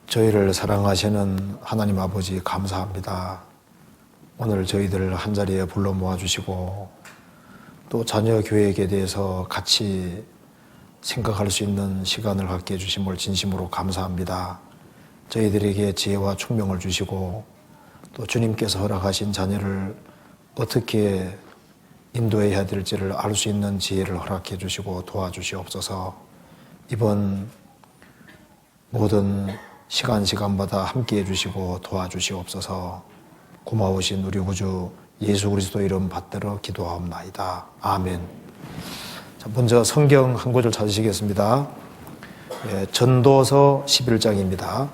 저희를 사랑하시는 하나님 아버지 감사합니다. 오늘 저희들 한자리에 불러 모아주시고 또 자녀 교육에 대해서 같이 생각할 수 있는 시간을 갖게 해주심을 진심으로 감사합니다. 저희들에게 지혜와 총명을 주시고 또 주님께서 허락하신 자녀를 어떻게 인도해야 될지를 알 수 있는 지혜를 허락해 주시고 도와주시옵소서. 이번 모든 시간마다 함께해 주시고 도와주시옵소서. 고마우신 우리 구주 예수 그리스도 이름 받들어 기도하옵나이다. 아멘. 자, 먼저 성경 한 구절 찾으시겠습니다. 전도서 11장입니다.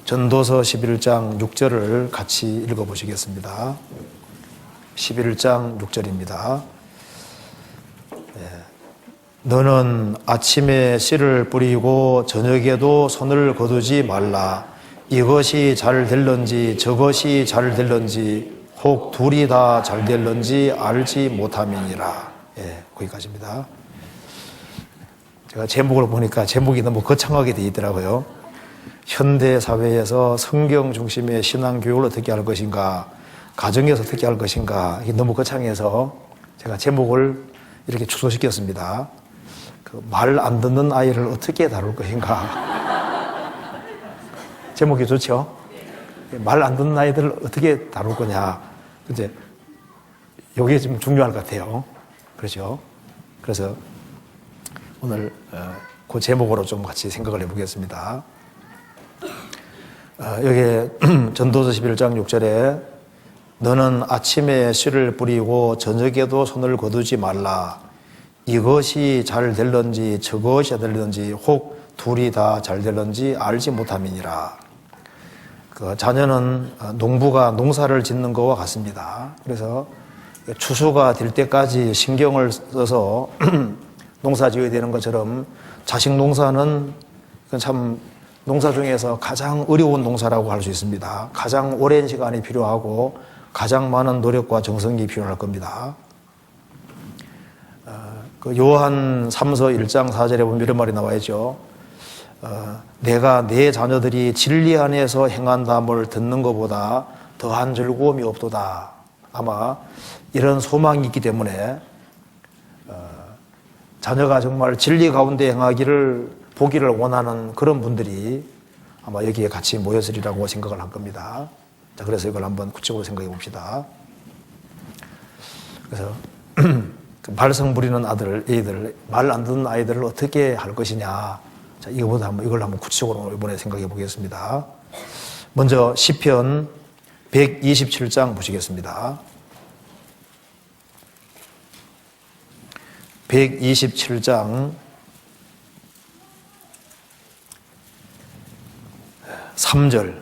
전도서 11장 6절을 같이 읽어보시겠습니다. 11장 6절입니다. 너는 아침에 씨를 뿌리고 저녁에도 손을 거두지 말라. 이것이 잘 될런지 저것이 잘 될런지 혹 둘이 다 잘 될런지 알지 못함이니라. 거기까지입니다. 제가 제목을 보니까 제목이 너무 거창하게 되어 있더라고요. 현대 사회에서 성경 중심의 신앙교육을 어떻게 할 것인가, 가정에서 어떻게 할 것인가, 이게 너무 거창해서 제가 제목을 이렇게 축소시켰습니다. 말 안 듣는 아이를 어떻게 다룰 것인가. 제목이 좋죠? 말 안 듣는 아이들을 어떻게 다룰 거냐. 이제 이게 좀 중요할 것 같아요. 그렇죠? 그래서 오늘 그 제목으로 좀 같이 생각을 해보겠습니다. 여기 전도서 11장 6절에 너는 아침에 씨를 뿌리고 저녁에도 손을 거두지 말라. 이것이 잘 될런지 저것이 될런지 혹 둘이 다 잘 될런지 알지 못함이니라. 자녀는 농부가 농사를 짓는 것과 같습니다. 그래서 추수가 될 때까지 신경을 써서 농사 지어야 되는 것처럼 자식 농사는 참 농사 중에서 가장 어려운 농사라고 할 수 있습니다. 가장 오랜 시간이 필요하고 가장 많은 노력과 정성이 필요할 겁니다. 요한 3서 1장 4절에 보면 이런 말이 나와 있죠. 내가 내 자녀들이 진리 안에서 행한다함을 듣는 것보다 더한 즐거움이 없도다. 아마 이런 소망이 있기 때문에 자녀가 정말 진리 가운데 행하기를 보기를 원하는 그런 분들이 아마 여기에 같이 모였으리라고 생각을 할 겁니다. 자, 그래서 이걸 한번 구체적으로 생각해 봅시다. 그래서 말썽 부리는 애들, 말 안 듣는 아이들을 어떻게 할 것이냐. 자, 이걸 한번 구체적으로 이번에 생각해 보겠습니다. 먼저 시편 127장 보시겠습니다. 127장 3절.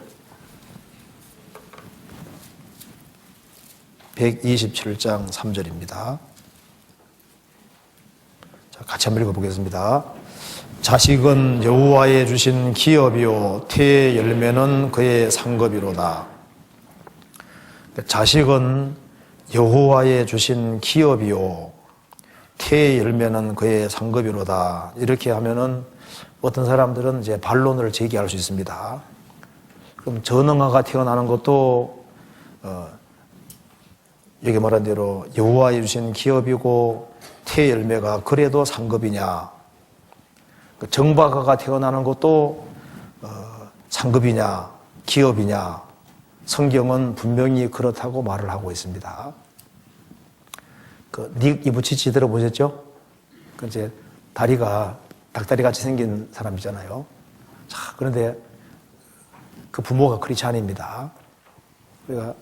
127장 3절입니다. 자, 같이 한번 읽어보겠습니다. 자식은 여호와의 주신 기업이요 태의 열매는 그의 상급이로다. 자식은 여호와의 주신 기업이요 태의 열매는 그의 상급이로다. 이렇게 하면은 어떤 사람들은 이제 반론을 제기할 수 있습니다. 그럼 전응아가 태어나는 것도 여기 말한 대로 여호와의 주신 기업이고 태의 열매가 그래도 상급이냐? 정박아가 태어나는 것도 상급이냐, 기업이냐? 성경은 분명히 그렇다고 말을 하고 있습니다. 닉 이브치치 들어보셨죠? 이제 다리가 닭다리 같이 생긴 사람이잖아요. 자, 그런데 그 부모가 크리스찬입니다. 그러니까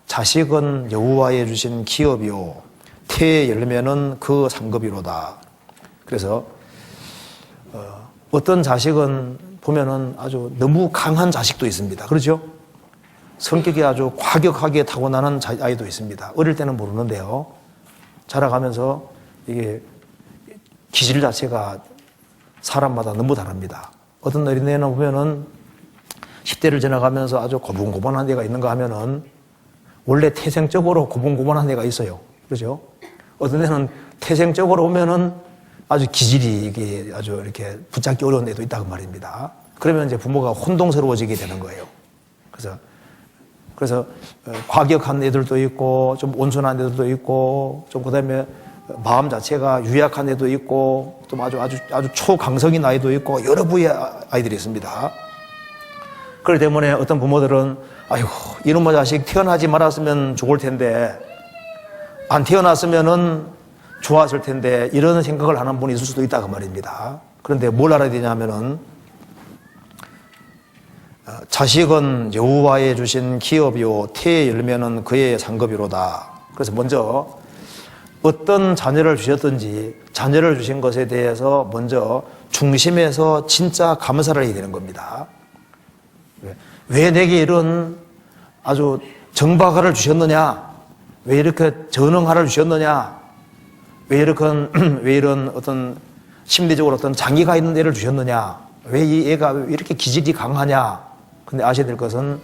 자식은 여호와의 주신 기업이요 태의 열매는 그 상급이로다. 그래서 어떤 자식은 보면은 아주 너무 강한 자식도 있습니다. 그렇죠? 성격이 아주 과격하게 타고나는 아이도 있습니다. 어릴 때는 모르는데요. 자라가면서 이게 기질 자체가 사람마다 너무 다릅니다. 어떤 어린애는 보면은 10대를 지나가면서 아주 고분고분한 애가 있는가 하면은 원래 태생적으로 고분고분한 애가 있어요. 그렇죠? 어떤 애는 태생적으로 보면은 아주 기질이 이게 아주 이렇게 붙잡기 어려운 애도 있다고 말입니다. 그러면 이제 부모가 혼동스러워지게 되는 거예요. 그래서 과격한 애들도 있고 좀 온순한 애들도 있고 좀 그다음에 마음 자체가 유약한 애도 있고 또 아주 초강성인 아이도 있고 여러 부의 아이들이 있습니다. 그렇기 때문에 어떤 부모들은 아이고 이놈의 자식 태어나지 말았으면 좋을 텐데 안 태어났으면은 좋았을 텐데 이런 생각을 하는 분이 있을 수도 있다고 말입니다. 그런데 뭘 알아야 되냐면은 자식은 여호와의 주신 기업이요 태의 열매는 그의 상급이로다. 그래서 먼저 어떤 자녀를 주셨든지 자녀를 주신 것에 대해서 먼저 중심에서 진짜 감사를 해야 되는 겁니다. 왜 내게 이런 아주 정박아를 주셨느냐? 왜 이렇게 전응하를 주셨느냐? 왜 이런 어떤 심리적으로 어떤 장애가 있는 애를 주셨느냐? 왜 이 애가 이렇게 기질이 강하냐? 근데 아셔야 될 것은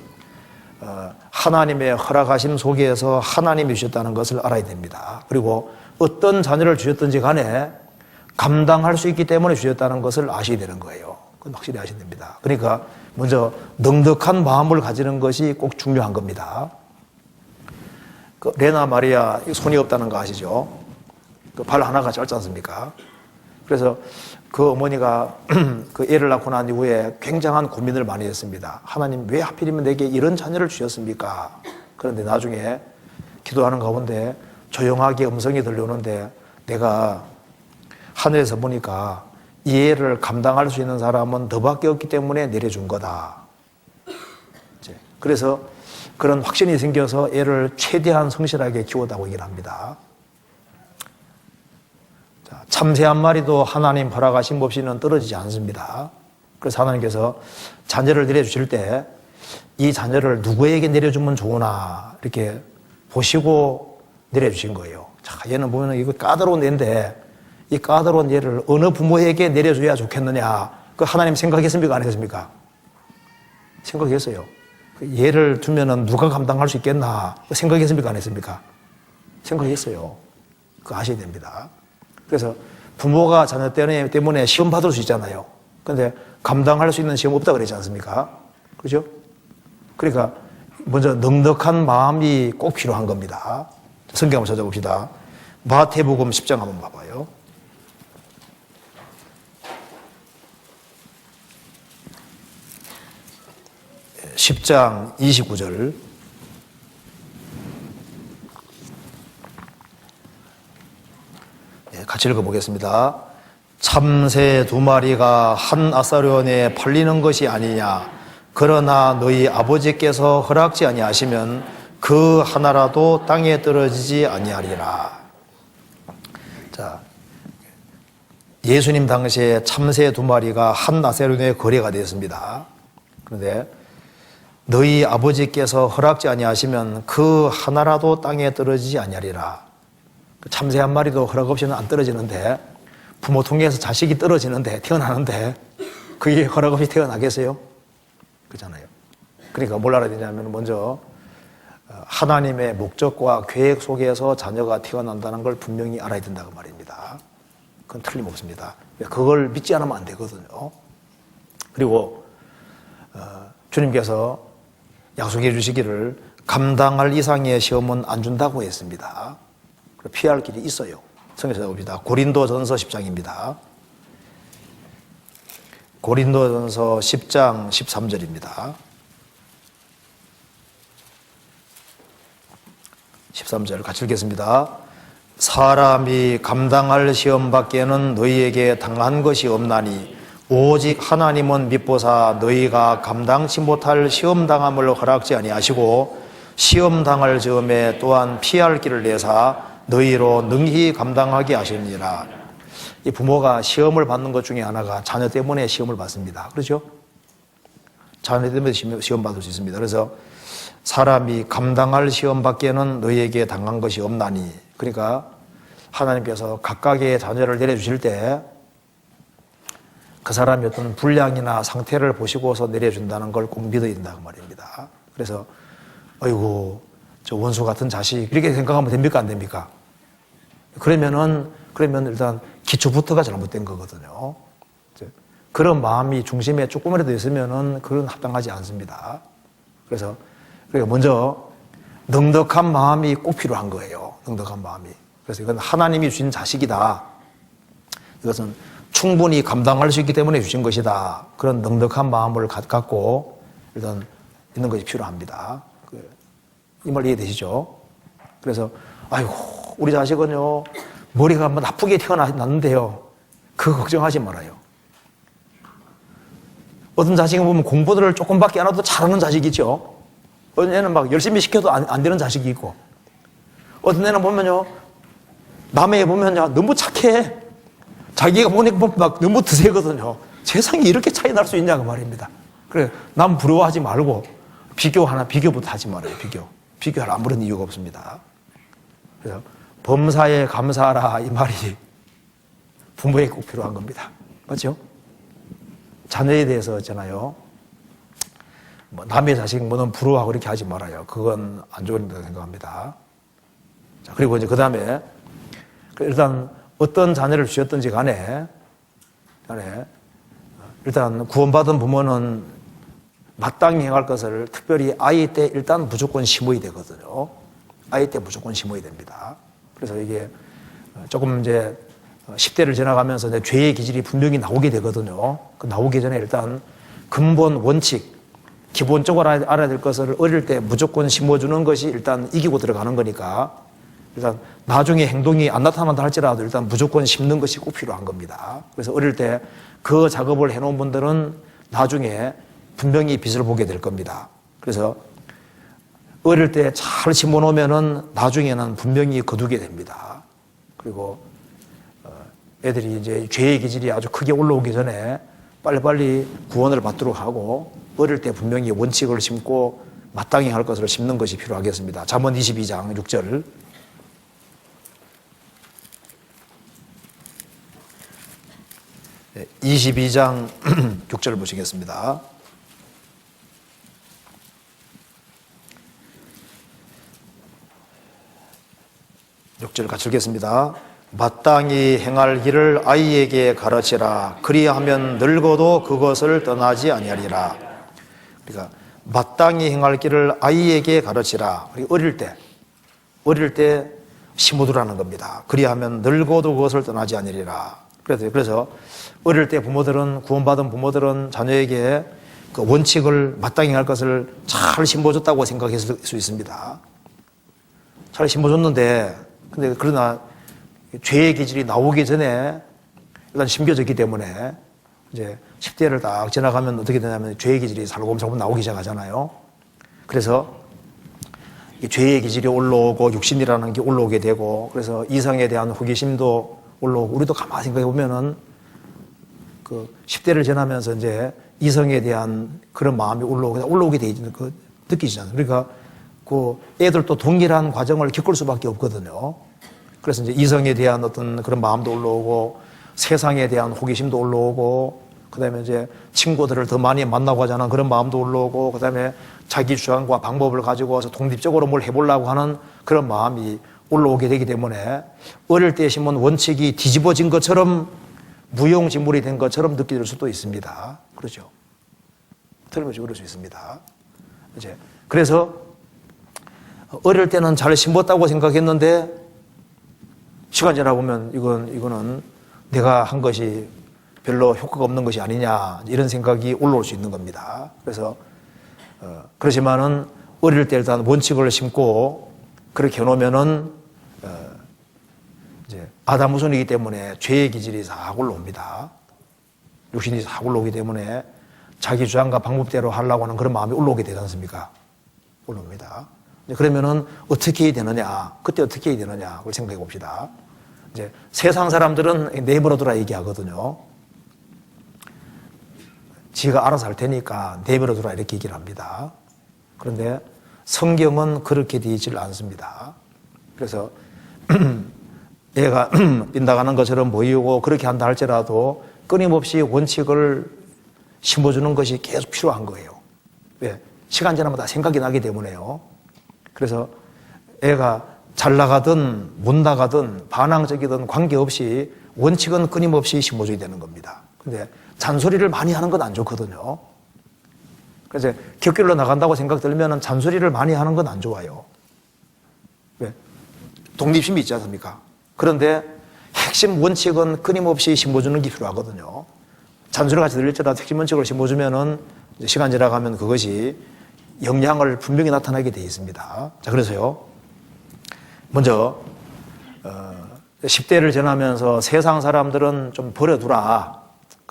하나님의 허락하심 속에서 하나님이 주셨다는 것을 알아야 됩니다. 그리고 어떤 자녀를 주셨든지 간에 감당할 수 있기 때문에 주셨다는 것을 아셔야 되는 거예요. 그건 확실히 아셔야 됩니다. 그러니까 먼저 넉넉한 마음을 가지는 것이 꼭 중요한 겁니다. 그 레나 마리아 손이 없다는 거 아시죠? 그 발 하나가 짧지 않습니까? 그래서 그 어머니가 그 애를 낳고 난 이후에 굉장한 고민을 많이 했습니다. 하나님 왜 하필이면 내게 이런 자녀를 주셨습니까? 그런데 나중에 기도하는 가운데 조용하게 음성이 들려오는데 내가 하늘에서 보니까 이 애를 감당할 수 있는 사람은 너밖에 없기 때문에 내려준 거다. 그래서 그런 확신이 생겨서 애를 최대한 성실하게 키웠다고 얘기를 합니다. 참새 한 마리도 하나님 허락하신 없이는 떨어지지 않습니다. 그래서 하나님께서 자녀를 내려주실 때 이 자녀를 누구에게 내려주면 좋으나 이렇게 보시고 내려주신 거예요. 자, 얘는 보면 이거 까다로운 애인데 이 까다로운 얘를 어느 부모에게 내려줘야 좋겠느냐. 그 하나님 생각했습니까? 안 했습니까? 생각했어요. 얘를 두면은 누가 감당할 수 있겠나. 생각했습니까? 안 했습니까? 생각했어요. 그거 아셔야 됩니다. 그래서 부모가 자녀 때문에 시험 받을 수 있잖아요. 그런데 감당할 수 있는 시험 없다 그러지 않습니까? 그죠? 그러니까 먼저 넉넉한 마음이 꼭 필요한 겁니다. 성경 한번 찾아봅시다. 마태복음 10장 한번 봐봐요. 네, 10장 29절. 같이 읽어보겠습니다. 참새 2마리가 한 아사련에 팔리는 것이 아니냐. 그러나 너희 아버지께서 허락지 아니하시면 그 하나라도 땅에 떨어지지 아니하리라. 자, 예수님 당시에 참새 2마리가 한 아사련에 거래가 되었습니다. 그런데 너희 아버지께서 허락지 아니하시면 그 하나라도 땅에 떨어지지 아니하리라. 참새 한 마리도 허락 없이는 안 떨어지는데 부모 통해서 자식이 떨어지는데 태어나는데 그게 허락 없이 태어나겠어요? 그렇잖아요. 그러니까 뭘 알아야 되냐면 먼저 하나님의 목적과 계획 속에서 자녀가 태어난다는 걸 분명히 알아야 된다고 말입니다. 그건 틀림없습니다. 그걸 믿지 않으면 안 되거든요. 그리고 주님께서 약속해 주시기를 감당할 이상의 시험은 안 준다고 했습니다. 피할 길이 있어요. 성경에서 봅니다. 고린도전서 10장입니다. 고린도전서 10장 13절입니다. 13절 같이 읽겠습니다. 사람이 감당할 시험 밖에는 너희에게 당한 것이 없나니 오직 하나님은 미보사 너희가 감당치 못할 시험 당함을 허락지 아니하시고 시험 당할 즈음에 또한 피할 길을 내사 너희로 능히 감당하게 하시니라. 이 부모가 시험을 받는 것 중에 하나가 자녀 때문에 시험을 받습니다. 그렇죠? 자녀 때문에 시험 받을 수 있습니다. 그래서 사람이 감당할 시험 밖에는 너희에게 당한 것이 없나니. 그러니까 하나님께서 각각의 자녀를 내려주실 때 그 사람이 어떤 분량이나 상태를 보시고서 내려준다는 걸 꼭 믿어야 된다고 말입니다. 그래서 어이구 저 원수 같은 자식 이렇게 생각하면 됩니까? 안 됩니까? 그러면 일단 기초부터가 잘못된 거거든요. 그런 마음이 중심에 조금이라도 있으면은 그건 합당하지 않습니다. 그래서 먼저 넉넉한 마음이 꼭 필요한 거예요. 넉넉한 마음이. 그래서 이건 하나님이 주신 자식이다. 이것은 충분히 감당할 수 있기 때문에 주신 것이다. 그런 넉넉한 마음을 갖고 일단 있는 것이 필요합니다. 이 말 이해되시죠? 그래서 아이고 우리 자식은요 머리가 한번 나쁘게 태어났는데요. 그거 걱정하지 말아요. 어떤 자식은 보면 공부들을 조금밖에 안 해도 잘하는 자식이 있죠. 어떤 애는 막 열심히 시켜도 안 되는 자식이 있고, 어떤 애는 보면요 남의 애 보면요 너무 착해. 자기가 보니까 막 너무 드세거든요. 세상에 이렇게 차이 날 수 있냐고 말입니다. 그래 남 부러워하지 말고 비교부터 하지 말아요. 비교할 아무런 이유가 없습니다. 그래서 범사에 감사하라 이 말이 부모에게 꼭 필요한 겁니다. 맞죠? 자녀에 대해서 있잖아요. 남의 자식 뭐는 부러워하고 이렇게 하지 말아요. 그건 안 좋은 일이라고 생각합니다. 자, 그리고 이제 그 다음에 일단 어떤 자녀를 주셨든지 간에 일단 구원받은 부모는 마땅히 행할 것을 특별히 아이 때 일단 무조건 심어야 되거든요. 아이 때 무조건 심어야 됩니다. 그래서 이게 조금 이제 10대를 지나가면서 이제 죄의 기질이 분명히 나오게 되거든요. 그 나오기 전에 일단 근본 원칙, 기본적으로 알아야 될 것을 어릴 때 무조건 심어주는 것이 일단 이기고 들어가는 거니까 일단 나중에 행동이 안 나타난다 할지라도 일단 무조건 심는 것이 꼭 필요한 겁니다. 그래서 어릴 때 그 작업을 해놓은 분들은 나중에 분명히 빛을 보게 될 겁니다. 그래서 어릴 때 잘 심어놓으면은 나중에는 분명히 거두게 됩니다. 그리고 애들이 이제 죄의 기질이 아주 크게 올라오기 전에 빨리빨리 구원을 받도록 하고 어릴 때 분명히 원칙을 심고 마땅히 할 것을 심는 것이 필요하겠습니다. 잠언 22장 6절. 22장 6절을 보시겠습니다. 절 같이 읽겠습니다. 마땅히 행할 길을 아이에게 가르치라. 그리하면 늙어도 그것을 떠나지 아니하리라. 그러니까 마땅히 행할 길을 아이에게 가르치라. 어릴 때 심어두라는 겁니다. 그리하면 늙어도 그것을 떠나지 아니하리라. 그래서 어릴 때 구원받은 부모들은 자녀에게 그 원칙을 마땅히 할 것을 잘 심어줬다고 생각했을 수 있습니다. 잘 심어줬는데 근데 그러나 죄의 기질이 나오기 전에 일단 심겨졌기 때문에 이제 10대를 딱 지나가면 어떻게 되냐면 죄의 기질이 살고살고 나오기 시작하잖아요. 그래서 죄의 기질이 올라오고 육신이라는 게 올라오게 되고 그래서 이성에 대한 호기심도 올라오고 우리도 가만히 생각해 보면은 그 10대를 지나면서 이제 이성에 대한 그런 마음이 올라오게 돼 있는 그 느끼시잖아요. 그러니까 그 애들도 동일한 과정을 겪을 수밖에 없거든요. 그래서 이제 이성에 대한 어떤 그런 마음도 올라오고 세상에 대한 호기심도 올라오고 그다음에 이제 친구들을 더 많이 만나고 하자는 그런 마음도 올라오고 그다음에 자기 주장과 방법을 가지고 와서 독립적으로 뭘 해보려고 하는 그런 마음이 올라오게 되기 때문에 어릴 때 심은 원칙이 뒤집어진 것처럼 무용지물이 된 것처럼 느껴질 수도 있습니다. 그렇죠? 틀림없이 그럴 수 있습니다. 이제 그래서 어릴 때는 잘 심었다고 생각했는데 시간 지나 보면 이거는 내가 한 것이 별로 효과가 없는 것이 아니냐 이런 생각이 올라올 수 있는 겁니다. 그래서 그렇지만은 어릴 때 일단 원칙을 심고 그렇게 해놓으면은 이제 아담 후손이기 때문에 죄의 기질이 싹 올라옵니다. 육신이 싹 올라오기 때문에 자기 주장과 방법대로 하려고 하는 그런 마음이 올라오게 되지 않습니까? 올라옵니다. 그러면은 어떻게 해야 되느냐? 그때 어떻게 해야 되느냐? 그걸 생각해 봅시다. 이제 세상 사람들은 내버려두라 얘기하거든요. 지가 알아서 할 테니까 내버려두라 이렇게 얘기를 합니다. 그런데 성경은 그렇게 되어 있질 않습니다. 그래서 애가 빗나가는 것처럼 보이고 그렇게 한다 할지라도 끊임없이 원칙을 심어주는 것이 계속 필요한 거예요. 왜? 시간 지나면 다 생각이 나기 때문에요. 그래서 애가 잘 나가든 못 나가든 반항적이든 관계없이 원칙은 끊임없이 심어줘야 되는 겁니다. 근데 잔소리를 많이 하는 건 안 좋거든요. 그래서 곁길로 나간다고 생각 들면 잔소리를 많이 하는 건 안 좋아요. 왜? 독립심이 있지 않습니까? 그런데 핵심 원칙은 끊임없이 심어주는 게 필요하거든요. 잔소리 같이 들릴지라도 핵심 원칙을 심어주면은 시간 지나가면 그것이 영향을 분명히 나타나게 되어 있습니다. 자, 그래서요. 먼저 10대를 지나면서 세상 사람들은 좀 버려두라.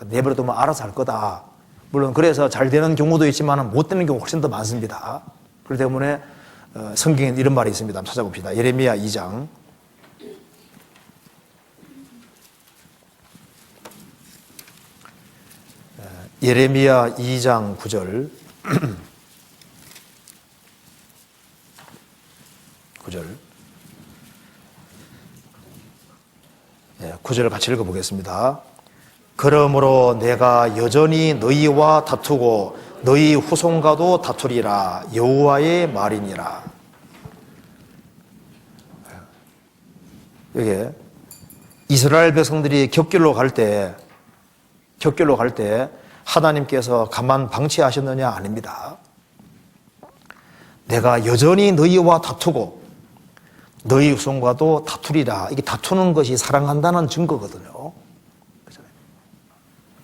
내버려두면 알아서 할 거다. 물론 그래서 잘 되는 경우도 있지만 못 되는 경우가 훨씬 더 많습니다. 그렇기 때문에 성경에 이런 말이 있습니다. 한번 찾아봅시다. 예레미야 2장. 예레미야 2장 9절. 9절. 9절을 같이 읽어보겠습니다. 그러므로 내가 여전히 너희와 다투고 너희 후손과도 다투리라. 여호와의 말이니라. 여기 이스라엘 백성들이 곁길로 갈 때 하나님께서 가만 방치하셨느냐? 아닙니다. 내가 여전히 너희와 다투고 너희 후손과도 다투리라. 이게 다투는 것이 사랑한다는 증거거든요.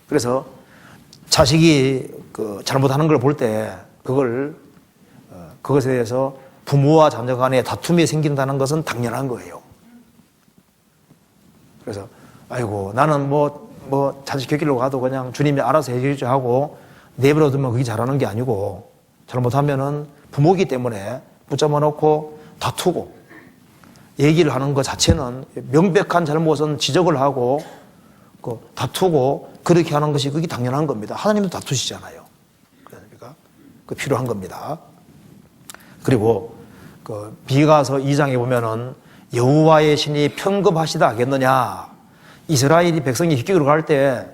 그래서 자식이 잘못하는 걸 볼 때 그것에 대해서 부모와 자녀 간에 다툼이 생긴다는 것은 당연한 거예요. 그래서 아이고 나는 자식 곁길로 가도 그냥 주님이 알아서 해주지 하고 내버려두면 그게 잘하는 게 아니고 잘못하면은 부모이기 때문에 붙잡아 놓고 다투고 얘기를 하는 것 자체는 명백한 잘못은 지적을 하고 다투고 그렇게 하는 것이 그게 당연한 겁니다. 하나님도 다투시잖아요. 그러니까 그 필요한 겁니다. 그리고 미가서 2장에 보면은 여호와의 신이 평급하시다 하겠느냐. 이스라엘이 백성이 깃길로 갈 때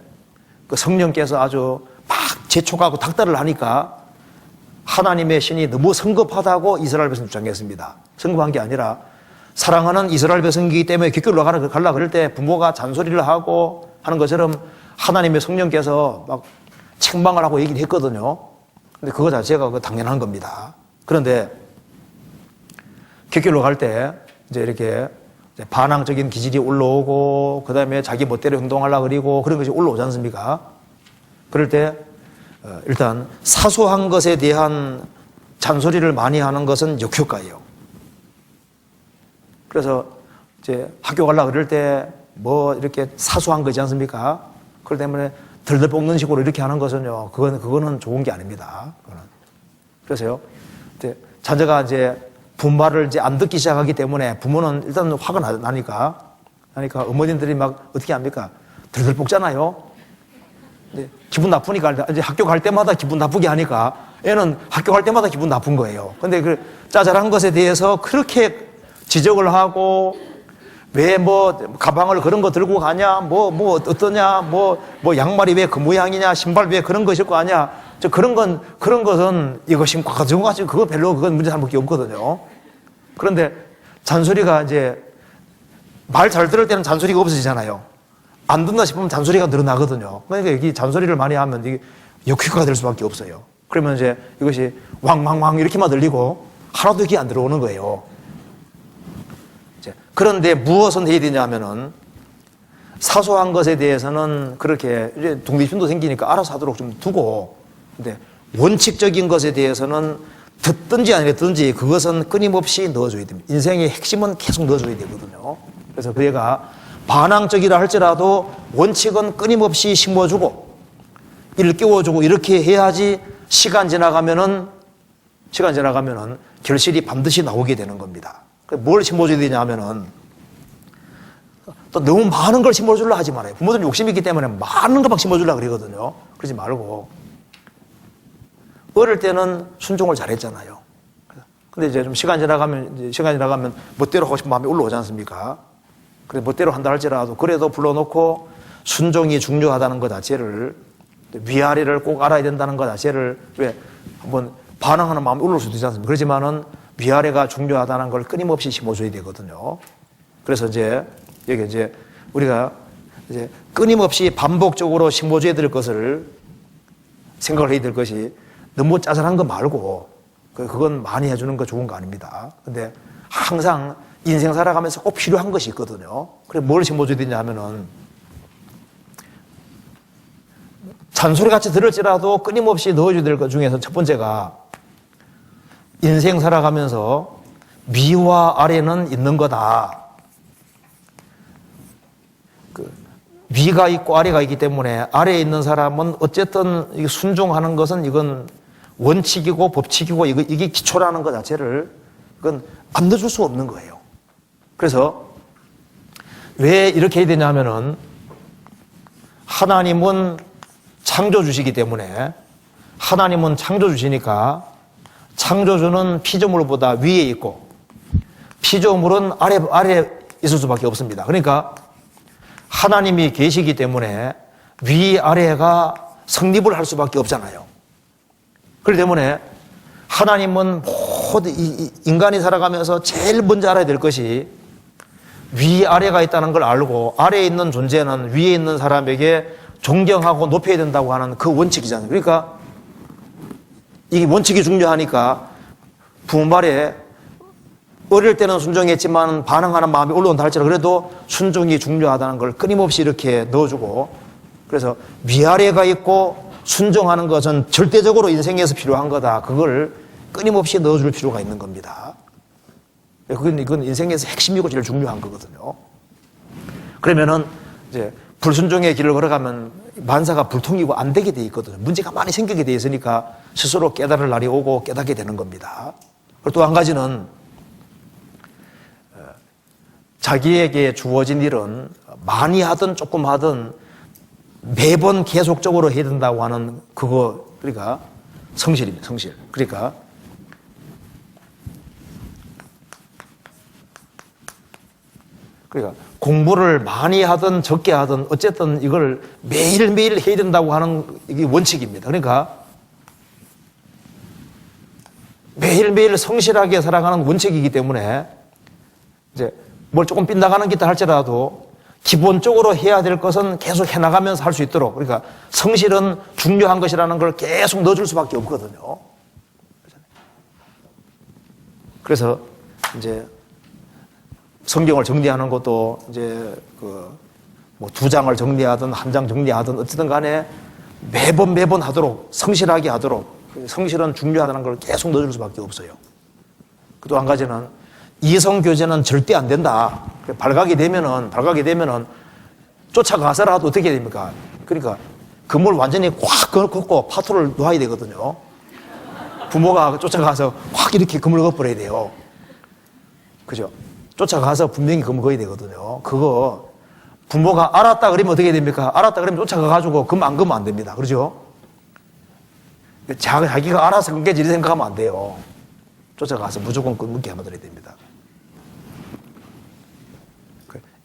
성령께서 아주 막 재촉하고 닥달을 하니까 하나님의 신이 너무 성급하다고 이스라엘 백성 주장했습니다. 성급한 게 아니라 사랑하는 이스라엘 백성이기 때문에 깃길로 가려고 그럴 때 부모가 잔소리를 하고 하는 것처럼 하나님의 성령께서 막 책망을 하고 얘기를 했거든요. 근데 그거 자체가 당연한 겁니다. 그런데 깃길로 갈 때 이제 이렇게 반항적인 기질이 올라오고 그 다음에 자기 멋대로 행동하려고 그러고 그런 것이 올라오지 않습니까? 그럴 때 일단 사소한 것에 대한 잔소리를 많이 하는 것은 역효과예요. 그래서 이제 학교 가려고 그럴 때 이렇게 사소한 거지 않습니까? 그렇기 때문에 덜덜 볶는 식으로 이렇게 하는 것은요, 그거는 좋은 게 아닙니다. 그래서요, 이제 자녀가 이제 분말을 이제 안 듣기 시작하기 때문에 부모는 일단 화가 나니까 어머님들이 막 어떻게 합니까? 덜덜 볶잖아요. 기분 나쁘니까 이제 학교 갈 때마다 기분 나쁘게 하니까 애는 학교 갈 때마다 기분 나쁜 거예요. 근데 그 짜잘한 것에 대해서 그렇게 지적을 하고 왜 가방을 그런 거 들고 가냐? 어떠냐? 양말이 왜 그 모양이냐? 신발 왜 그런 거 신고 가냐? 그런 것은 이거 신고 가지고 그건 문제 삼을 게 없거든요. 그런데 잔소리가 이제 말 잘 들을 때는 잔소리가 없어지잖아요. 안 듣나 싶으면 잔소리가 늘어나거든요. 그러니까 여기 잔소리를 많이 하면 이게 역효과가 될 수밖에 없어요. 그러면 이제 이것이 왕왕왕 이렇게만 들리고 하나도 이게 안 들어오는 거예요. 그런데 무엇은 해야 되냐 하면은 사소한 것에 대해서는 그렇게 이제 독립심도 생기니까 알아서 하도록 좀 두고, 근데 원칙적인 것에 대해서는 듣든지 안 듣든지 그것은 끊임없이 넣어줘야 됩니다. 인생의 핵심은 계속 넣어줘야 되거든요. 그래서 그 애가 반항적이라 할지라도 원칙은 끊임없이 심어주고 일깨워주고 이렇게 해야지 시간 지나가면은 결실이 반드시 나오게 되는 겁니다. 뭘 심어줘야 되냐 하면은 또 너무 많은 걸 심어주려 하지 말아요. 부모들은 욕심이 있기 때문에 많은 거 막 심어주려고 그러거든요. 그러지 말고 어릴 때는 순종을 잘했잖아요. 근데 이제 좀 시간 지나가면 멋대로 하고 싶은 마음이 올라오지 않습니까? 그래 멋대로 한다 할지라도 그래도 불러놓고 순종이 중요하다는 것 자체를, 위아래를 꼭 알아야 된다는 것 자체를 왜 한번 반항하는 마음이 올라올 수도 있지 않습니까? 그렇지만은 위아래가 중요하다는 걸 끊임없이 심어줘야 되거든요. 그래서 이제 여기 이제 우리가 이제 끊임없이 반복적으로 심어줘야 될 것을 생각을 해야 될 것이 너무 짜잘한 거 말고 그건 많이 해주는 거 좋은 거 아닙니다. 근데 항상 인생 살아가면서 꼭 필요한 것이 있거든요. 그래 뭘 심어줘야 되냐 하면은 잔소리 같이 들을지라도 끊임없이 넣어줘야 될 것 중에서 첫 번째가 인생 살아가면서 위와 아래는 있는 거다. 위가 있고 아래가 있기 때문에 아래에 있는 사람은 어쨌든 순종하는 것은 이건 원칙이고 법칙이고 이게 기초라는 것 자체를 이건 안 넣어줄 수 없는 거예요. 그래서 왜 이렇게 해야 되냐 하면은 하나님은 창조주시기 때문에 하나님은 창조주시니까 창조주는 피조물보다 위에 있고 피조물은 아래 있을 수밖에 없습니다. 그러니까 하나님이 계시기 때문에 위아래가 성립을 할 수밖에 없잖아요. 그렇기 때문에 하나님은 모든 인간이 살아가면서 제일 먼저 알아야 될 것이 위아래가 있다는 걸 알고 아래에 있는 존재는 위에 있는 사람에게 존경하고 높여야 된다고 하는 그 원칙이잖아요. 그러니까 이게 원칙이 중요하니까 부모 말에 어릴 때는 순종했지만 반항하는 마음이 올라온다 할지라도 그래도 순종이 중요하다는 걸 끊임없이 이렇게 넣어주고 그래서 위아래가 있고 순종하는 것은 절대적으로 인생에서 필요한 거다. 그걸 끊임없이 넣어줄 필요가 있는 겁니다. 이건 인생에서 핵심이고 제일 중요한 거거든요. 그러면은 이제 불순종의 길을 걸어가면 만사가 불통이고 안 되게 돼 있거든요. 문제가 많이 생기게 돼 있으니까 스스로 깨달을 날이 오고 깨닫게 되는 겁니다. 그리고 또 한 가지는 자기에게 주어진 일은 많이 하든 조금 하든 매번 계속적으로 해야 된다고 하는 그거, 그러니까 성실입니다. 성실. 그러니까 공부를 많이 하든 적게 하든 어쨌든 이걸 매일매일 해야 된다고 하는 이게 원칙입니다. 그러니까 매일매일 성실하게 살아가는 원칙이기 때문에 이제 뭘 조금 빗나가는 기타 할지라도 기본적으로 해야 될 것은 계속 해나가면서 할 수 있도록 그러니까 성실은 중요한 것이라는 걸 계속 넣어줄 수밖에 없거든요. 그래서 이제 성경을 정리하는 것도 이제 뭐 2장을 정리하든 1장 정리하든 어쨌든 간에 매번 하도록 성실하게 하도록 성실은 중요하다는 걸 계속 넣어줄 수밖에 없어요. 또 한 가지는 이성교제는 절대 안 된다. 발각이 되면은 쫓아가서라도 어떻게 됩니까? 그러니까 그물 완전히 꽉 걷고 파토를 놓아야 되거든요. 부모가 쫓아가서 확 이렇게 그물 걷어버려야 돼요. 그죠? 쫓아가서 분명히 그물 걷어야 되거든요. 그거 부모가 알았다 그러면 어떻게 됩니까? 알았다 그러면 쫓아가가지고 금 안 걷으면 안 됩니다. 그러죠? 자기가 알아서 끊겠지 이렇게 생각하면 안 돼요. 쫓아가서 무조건 끊게 만들어야 됩니다.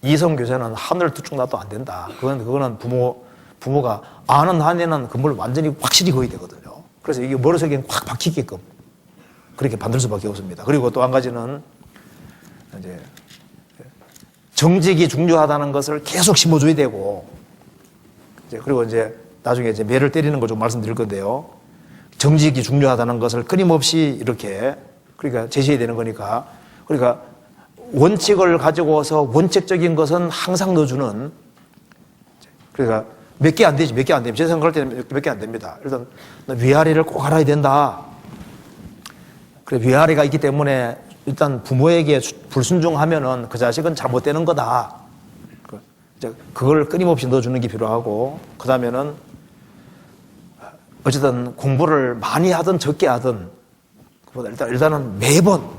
이성교제는 하늘 뚝 놔도 안 된다. 그거는 부모가 아는 한에는 그물 완전히 확실히 거의 되거든요. 그래서 이게 머릿속에 확 박히게끔 그렇게 만들 수밖에 없습니다. 그리고 또 한 가지는 이제 정직이 중요하다는 것을 계속 심어줘야 되고 그리고 이제 나중에 이제 매를 때리는 거 좀 말씀드릴 건데요. 정직이 중요하다는 것을 끊임없이 이렇게 그러니까 제시해야 되는 거니까 그러니까 원칙을 가지고서 원칙적인 것은 항상 넣어주는 그러니까 몇 개 안 되지 몇 개 안 됩니다. 제 생각할 때는 몇 개 안 됩니다. 일단 위아래를 꼭 알아야 된다. 그래 위아래가 있기 때문에 일단 부모에게 불순종하면은 그 자식은 잘못되는 거다. 그걸 끊임없이 넣어주는 게 필요하고 그 다음에는 어쨌든 공부를 많이 하든 적게 하든 일단은 매번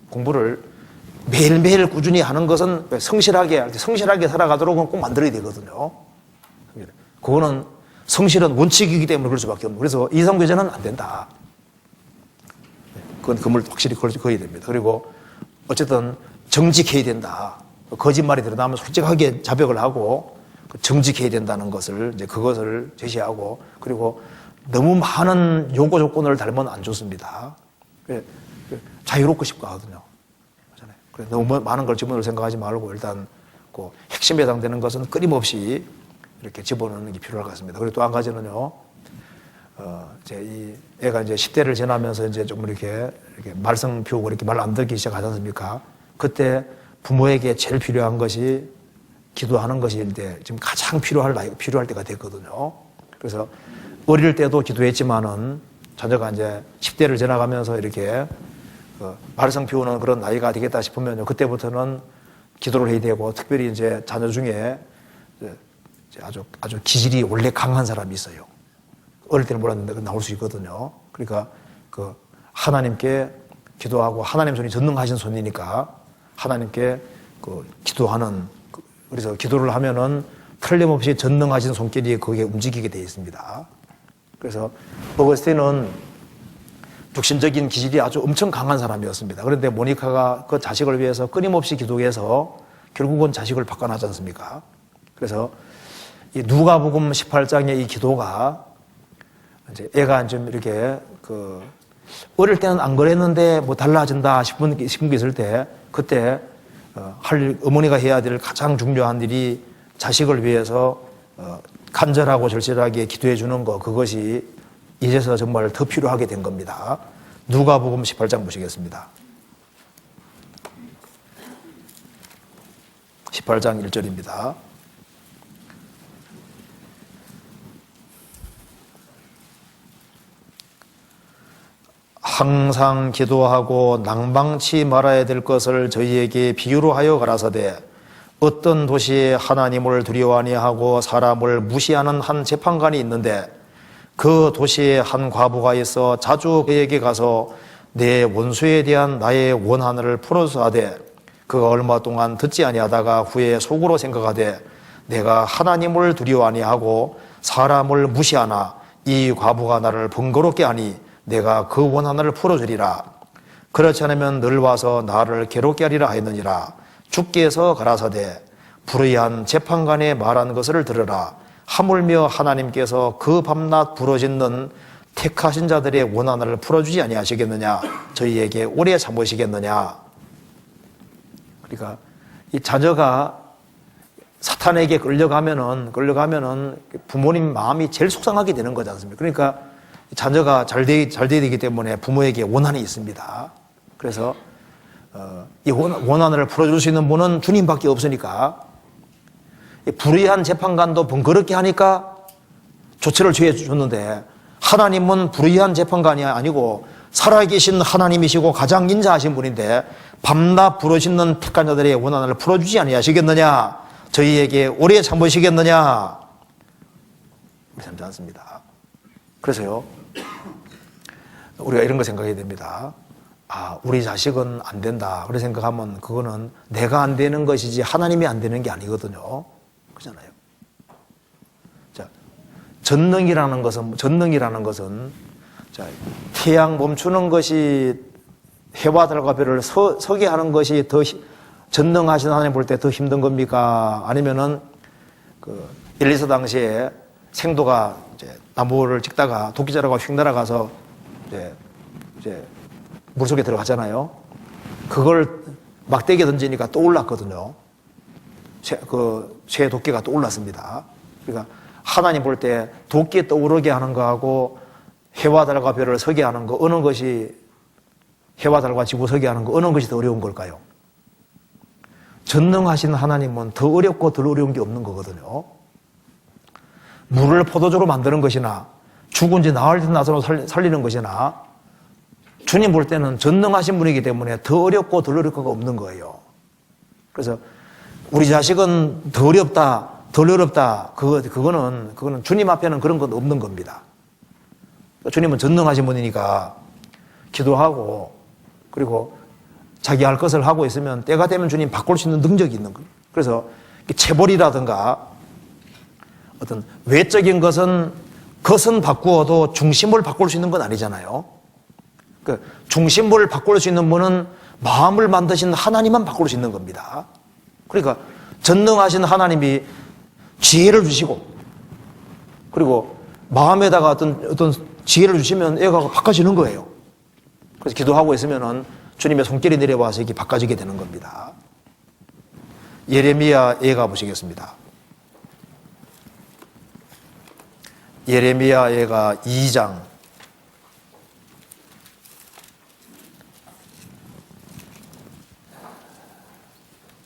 공부를 매일매일 꾸준히 하는 것은 성실하게 살아가도록 꼭 만들어야 되거든요. 그거는 성실은 원칙이기 때문에 그럴 수밖에 없는. 그래서 이성교제는 안 된다. 그건 그물 확실히 그어야 됩니다. 그리고 어쨌든 정직해야 된다. 거짓말이 드러나면 솔직하게 자백을 하고 정직해야 된다는 것을 이제 그것을 제시하고 그리고 너무 많은 요구 조건을 달면 안 좋습니다. 자유롭고 싶고 하거든요. 그래, 너무 많은 걸 집어넣을 생각하지 말고 일단 그 핵심에 해당되는 것은 끊임없이 이렇게 집어넣는 게 필요할 것 같습니다. 그리고 또 한 가지는요, 이제 이 애가 이제 10대를 지나면서 이제 좀 이렇게 말썽 피우고 이렇게 말 안 듣기 시작하지 않습니까? 그때 부모에게 제일 필요한 것이 기도하는 것인데 지금 가장 필요할 때가 됐거든요. 그래서 어릴 때도 기도했지만은 자녀가 이제 10대를 지나가면서 이렇게 말썽 피우는 그런 나이가 되겠다 싶으면요, 그때부터는 기도를 해야 되고, 특별히 이제 자녀 중에 아주 기질이 원래 강한 사람이 있어요. 어릴 때는 몰랐는데 나올 수 있거든요. 그러니까 그 하나님께 기도하고, 하나님 손이 전능하신 손이니까 하나님께 그 기도하는, 그래서 기도를 하면은 틀림없이 전능하신 손길이 거기에 움직이게 되어 있습니다. 그래서 어거스틴은 육신적인 기질이 아주 엄청 강한 사람이었습니다. 그런데 모니카가 그 자식을 위해서 끊임없이 기도해서 결국은 자식을 바꿔놨지 않습니까? 그래서 이 누가복음 18장의 이 기도가 이제 애가 좀 이렇게 어릴 때는 안 그랬는데 뭐 달라진다 싶은 게 있을 때, 그때 어머니가 해야 될 가장 중요한 일이 자식을 위해서 간절하고 절실하게 기도해 주는 거, 그것이 이제서 정말 더 필요하게 된 겁니다. 누가복음 18장 보시겠습니다. 18장 1절입니다. 항상 기도하고 낭망치 말아야 될 것을 저희에게 비유로 하여 가라사대, 어떤 도시에 하나님을 두려워 아니하고 사람을 무시하는 한 재판관이 있는데, 그 도시에 한 과부가 있어 자주 그에게 가서 내 원수에 대한 나의 원한을 풀어서 하되, 그가 얼마 동안 듣지 아니하다가 후에 속으로 생각하되, 내가 하나님을 두려워 아니하고 사람을 무시하나 이 과부가 나를 번거롭게 하니 내가 그 원한을 풀어주리라. 그렇지 않으면 늘 와서 나를 괴롭게 하리라 하였느니라. 주께서 가라사대, 불의한 재판관의 말한 것을 들으라. 하물며 하나님께서 그 밤낮 부르짖는 택하신 자들의 원한을 풀어주지 아니하시겠느냐? 저희에게 오래 참으시겠느냐? 그러니까 이 자녀가 사탄에게 끌려가면은 부모님 마음이 제일 속상하게 되는 거지 않습니까? 그러니까 자녀가 잘 돼야 되기 때문에 부모에게 원한이 있습니다. 그래서 이 원한을 풀어줄 수 있는 분은 주님밖에 없으니까, 불의한 재판관도 번거롭게 하니까 조처를 취해 줬는데, 하나님은 불의한 재판관이 아니고 살아계신 하나님이시고 가장 인자하신 분인데 밤낮 부르짖는 택한 자들의 원한을 풀어주지 아니하시겠느냐? 저희에게 오래 참으시겠느냐? 우리 참지 않습니다. 그래서요, 우리가 이런 거 생각해야 됩니다. 우리 자식은 안 된다, 그렇게 생각하면 그거는 내가 안 되는 것이지 하나님이 안 되는 게 아니거든요. 그렇잖아요. 자, 전능이라는 것은 자, 태양 멈추는 것이 해와 달과 별을 서게 하는 것이 더 전능하신 하나님 볼 때 더 힘든 겁니까? 아니면은 엘리사 당시에 생도가 이제 나무를 찍다가 도끼자루가 휙 날아가서 이제 물속에 들어갔잖아요. 그걸 막대기에 던지니까 또 올랐거든요. 쇠 도끼가 또 올랐습니다. 그러니까 하나님 볼 때 도끼에 떠오르게 하는 거하고 해와 달과 별을 서게 하는 거, 어느 것이, 해와 달과 지구 서게 하는 거, 어느 것이 더 어려운 걸까요? 전능하신 하나님은 더 어렵고 덜 어려운 게 없는 거거든요. 물을 포도주로 만드는 것이나 죽은 지 나흘 된 나사로 살리는 것이나, 주님 볼 때는 전능하신 분이기 때문에 더 어렵고 덜 어려울 거가 없는 거예요. 그래서 우리 자식은 더 어렵다, 덜 어렵다, 그거는 주님 앞에는 그런 건 없는 겁니다. 주님은 전능하신 분이니까 기도하고, 그리고 자기 할 것을 하고 있으면 때가 되면 주님 바꿀 수 있는 능력이 있는 거예요. 그래서 체벌이라든가 어떤 외적인 것은 바꾸어도 중심을 바꿀 수 있는 건 아니잖아요. 중심을 바꿀 수 있는 분은 마음을 만드신 하나님만 바꿀 수 있는 겁니다. 그러니까 전능하신 하나님이 지혜를 주시고, 그리고 마음에다가 어떤 지혜를 주시면 애가 바꿔지는 거예요. 그래서 기도하고 있으면은 주님의 손길이 내려와서 이게 바꿔지게 되는 겁니다. 예레미야에 가보시겠습니다. 예레미야가 2장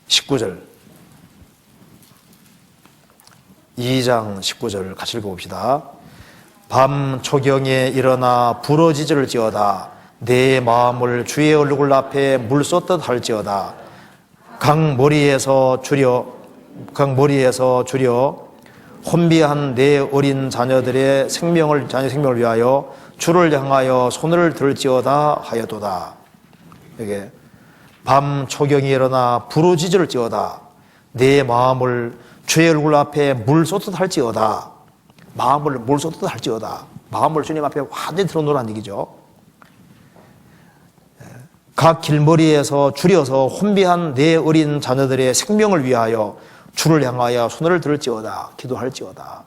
19절 2장 19절 같이 읽어봅시다. 밤 초경에 일어나 부러지질지어다. 내 마음을 주의 얼굴 앞에 물 쏟듯 할지어다. 강머리에서 주려 혼비한 내 어린 자녀들의 자녀 생명을 위하여 주를 향하여 손을 들지어다 하여도다. 이게 밤 초경이 일어나 부르짖을지어다. 내 마음을 주의 얼굴 앞에 물 쏟듯 할지어다. 마음을 물 쏟듯 할지어다. 마음을 주님 앞에 완전히 들어놓으라는 얘기죠. 각 길머리에서 줄여서 혼비한 내 어린 자녀들의 생명을 위하여 주를 향하여 손을 들지어다. 기도할지어다.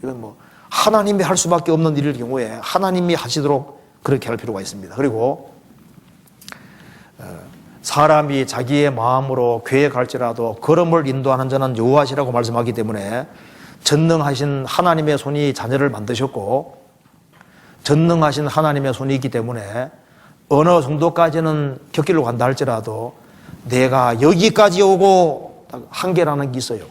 이건 뭐 하나님이 할 수밖에 없는 일일 경우에 하나님이 하시도록 그렇게 할 필요가 있습니다. 그리고 사람이 자기의 마음으로 교회에 갈지라도 걸음을 인도하는 자는 여호와시라고 말씀하기 때문에 전능하신 하나님의 손이 자녀를 만드셨고 전능하신 하나님의 손이 있기 때문에 어느 정도까지는 곁길로 간다 할지라도 내가 여기까지 오고 한계라는 게 있어요.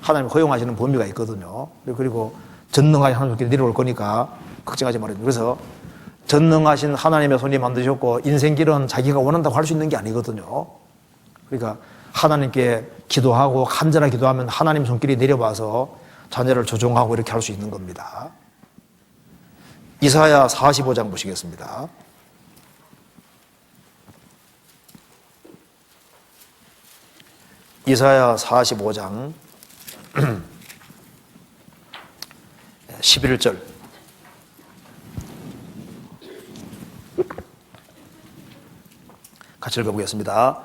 하나님 허용하시는 범위가 있거든요. 그리고 전능하신 하나님께 내려올 거니까 걱정하지 말아요. 그래서 전능하신 하나님의 손이 만드셨고 인생길은 자기가 원한다고 할 수 있는 게 아니거든요. 그러니까 하나님께 기도하고 간절하게 기도하면 하나님 손길이 내려와서 자녀를 조종하고 이렇게 할 수 있는 겁니다. 이사야 45장 보시겠습니다. 이사야 45장 11절 같이 읽어보겠습니다.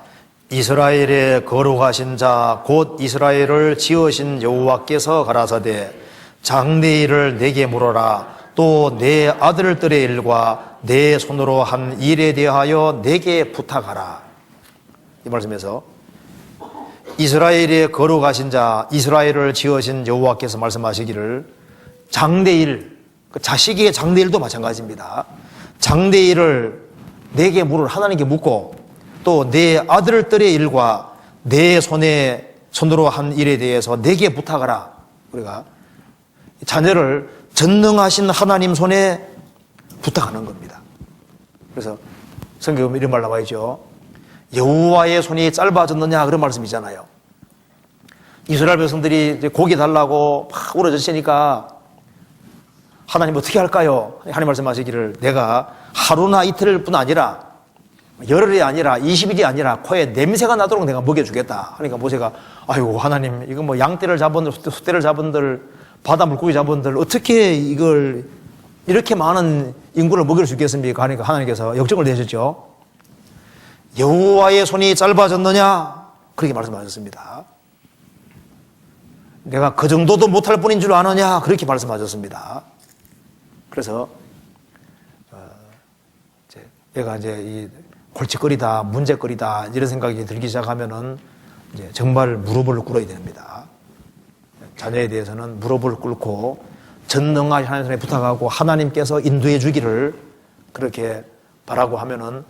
이스라엘의 거룩하신 자 곧 이스라엘을 지으신 여호와께서 가라사대 장래일을 내게 물어라. 또 내 아들들의 일과 내 손으로 한 일에 대하여 내게 부탁하라. 이 말씀에서 이스라엘의 거룩하신 자 이스라엘을 지으신 여호와께서 말씀하시기를 장래일, 자식의 장래일도 마찬가지입니다. 장래일을 내게 하나님께 묻고 또 내 아들들의 일과 내 손으로 한 일에 대해서 내게 부탁하라. 우리가 자녀를 전능하신 하나님 손에 부탁하는 겁니다. 그래서 성경에 이런 말 나와 있죠. 여호와의 손이 짧아졌느냐 그런 말씀이잖아요. 이스라엘 백성들이 고기 달라고 막 울어졌으니까 하나님 어떻게 할까요? 하나님 말씀하시기를 내가 하루나 이틀뿐 아니라 열흘이 아니라 20일이 아니라 코에 냄새가 나도록 내가 먹여주겠다. 그러니까 모세가 아이고 하나님 이거 뭐 양떼를 잡은들 숫대를 잡은들 바다 물고기 잡은들 어떻게 이걸 이렇게 많은 인구를 먹일 수 있겠습니까? 하니까 하나님께서 역정을 내셨죠. 여호와의 손이 짧아졌느냐? 그렇게 말씀하셨습니다. 내가 그 정도도 못할 뿐인 줄 아느냐? 그렇게 말씀하셨습니다. 그래서 얘가 이제 이 골칫거리다, 문제거리다 이런 생각이 들기 시작하면은 이제 정말 무릎을 꿇어야 됩니다. 자녀에 대해서는 무릎을 꿇고 전능하신 하나님께 부탁하고 하나님께서 인도해 주기를 그렇게 바라고 하면은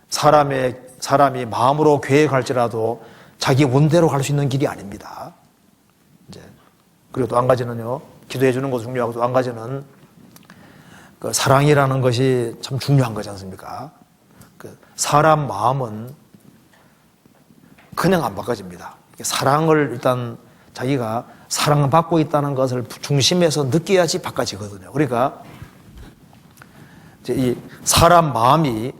사람이 마음으로 교회에 갈지라도 자기 원대로 갈 수 있는 길이 아닙니다. 이제 그리고 또 한 가지는요, 기도해 주는 것도 중요하고 또 한 가지는 그 사랑이라는 것이 참 중요한 거지 않습니까? 그 사람 마음은 그냥 안 바꿔집니다. 사랑을 일단 자기가 사랑받고 있다는 것을 중심에서 느껴야지 바꿔지거든요. 그러니까 이제 이 사람 마음은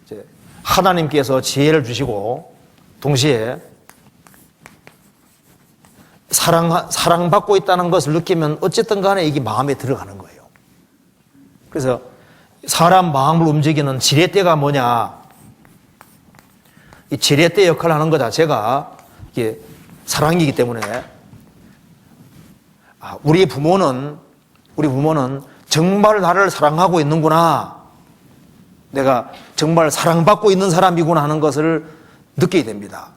이제 하나님께서 지혜를 주시고 동시에 사랑받고 있다는 것을 느끼면 어쨌든 간에 이게 마음에 들어가는 거예요. 그래서 사람 마음을 움직이는 지렛대가 뭐냐? 이 지렛대 역할을 하는 것 자체가 이게 사랑이기 때문에 우리 부모는 정말 나를 사랑하고 있는구나. 내가 정말 사랑받고 있는 사람이구나 하는 것을 느끼게 됩니다.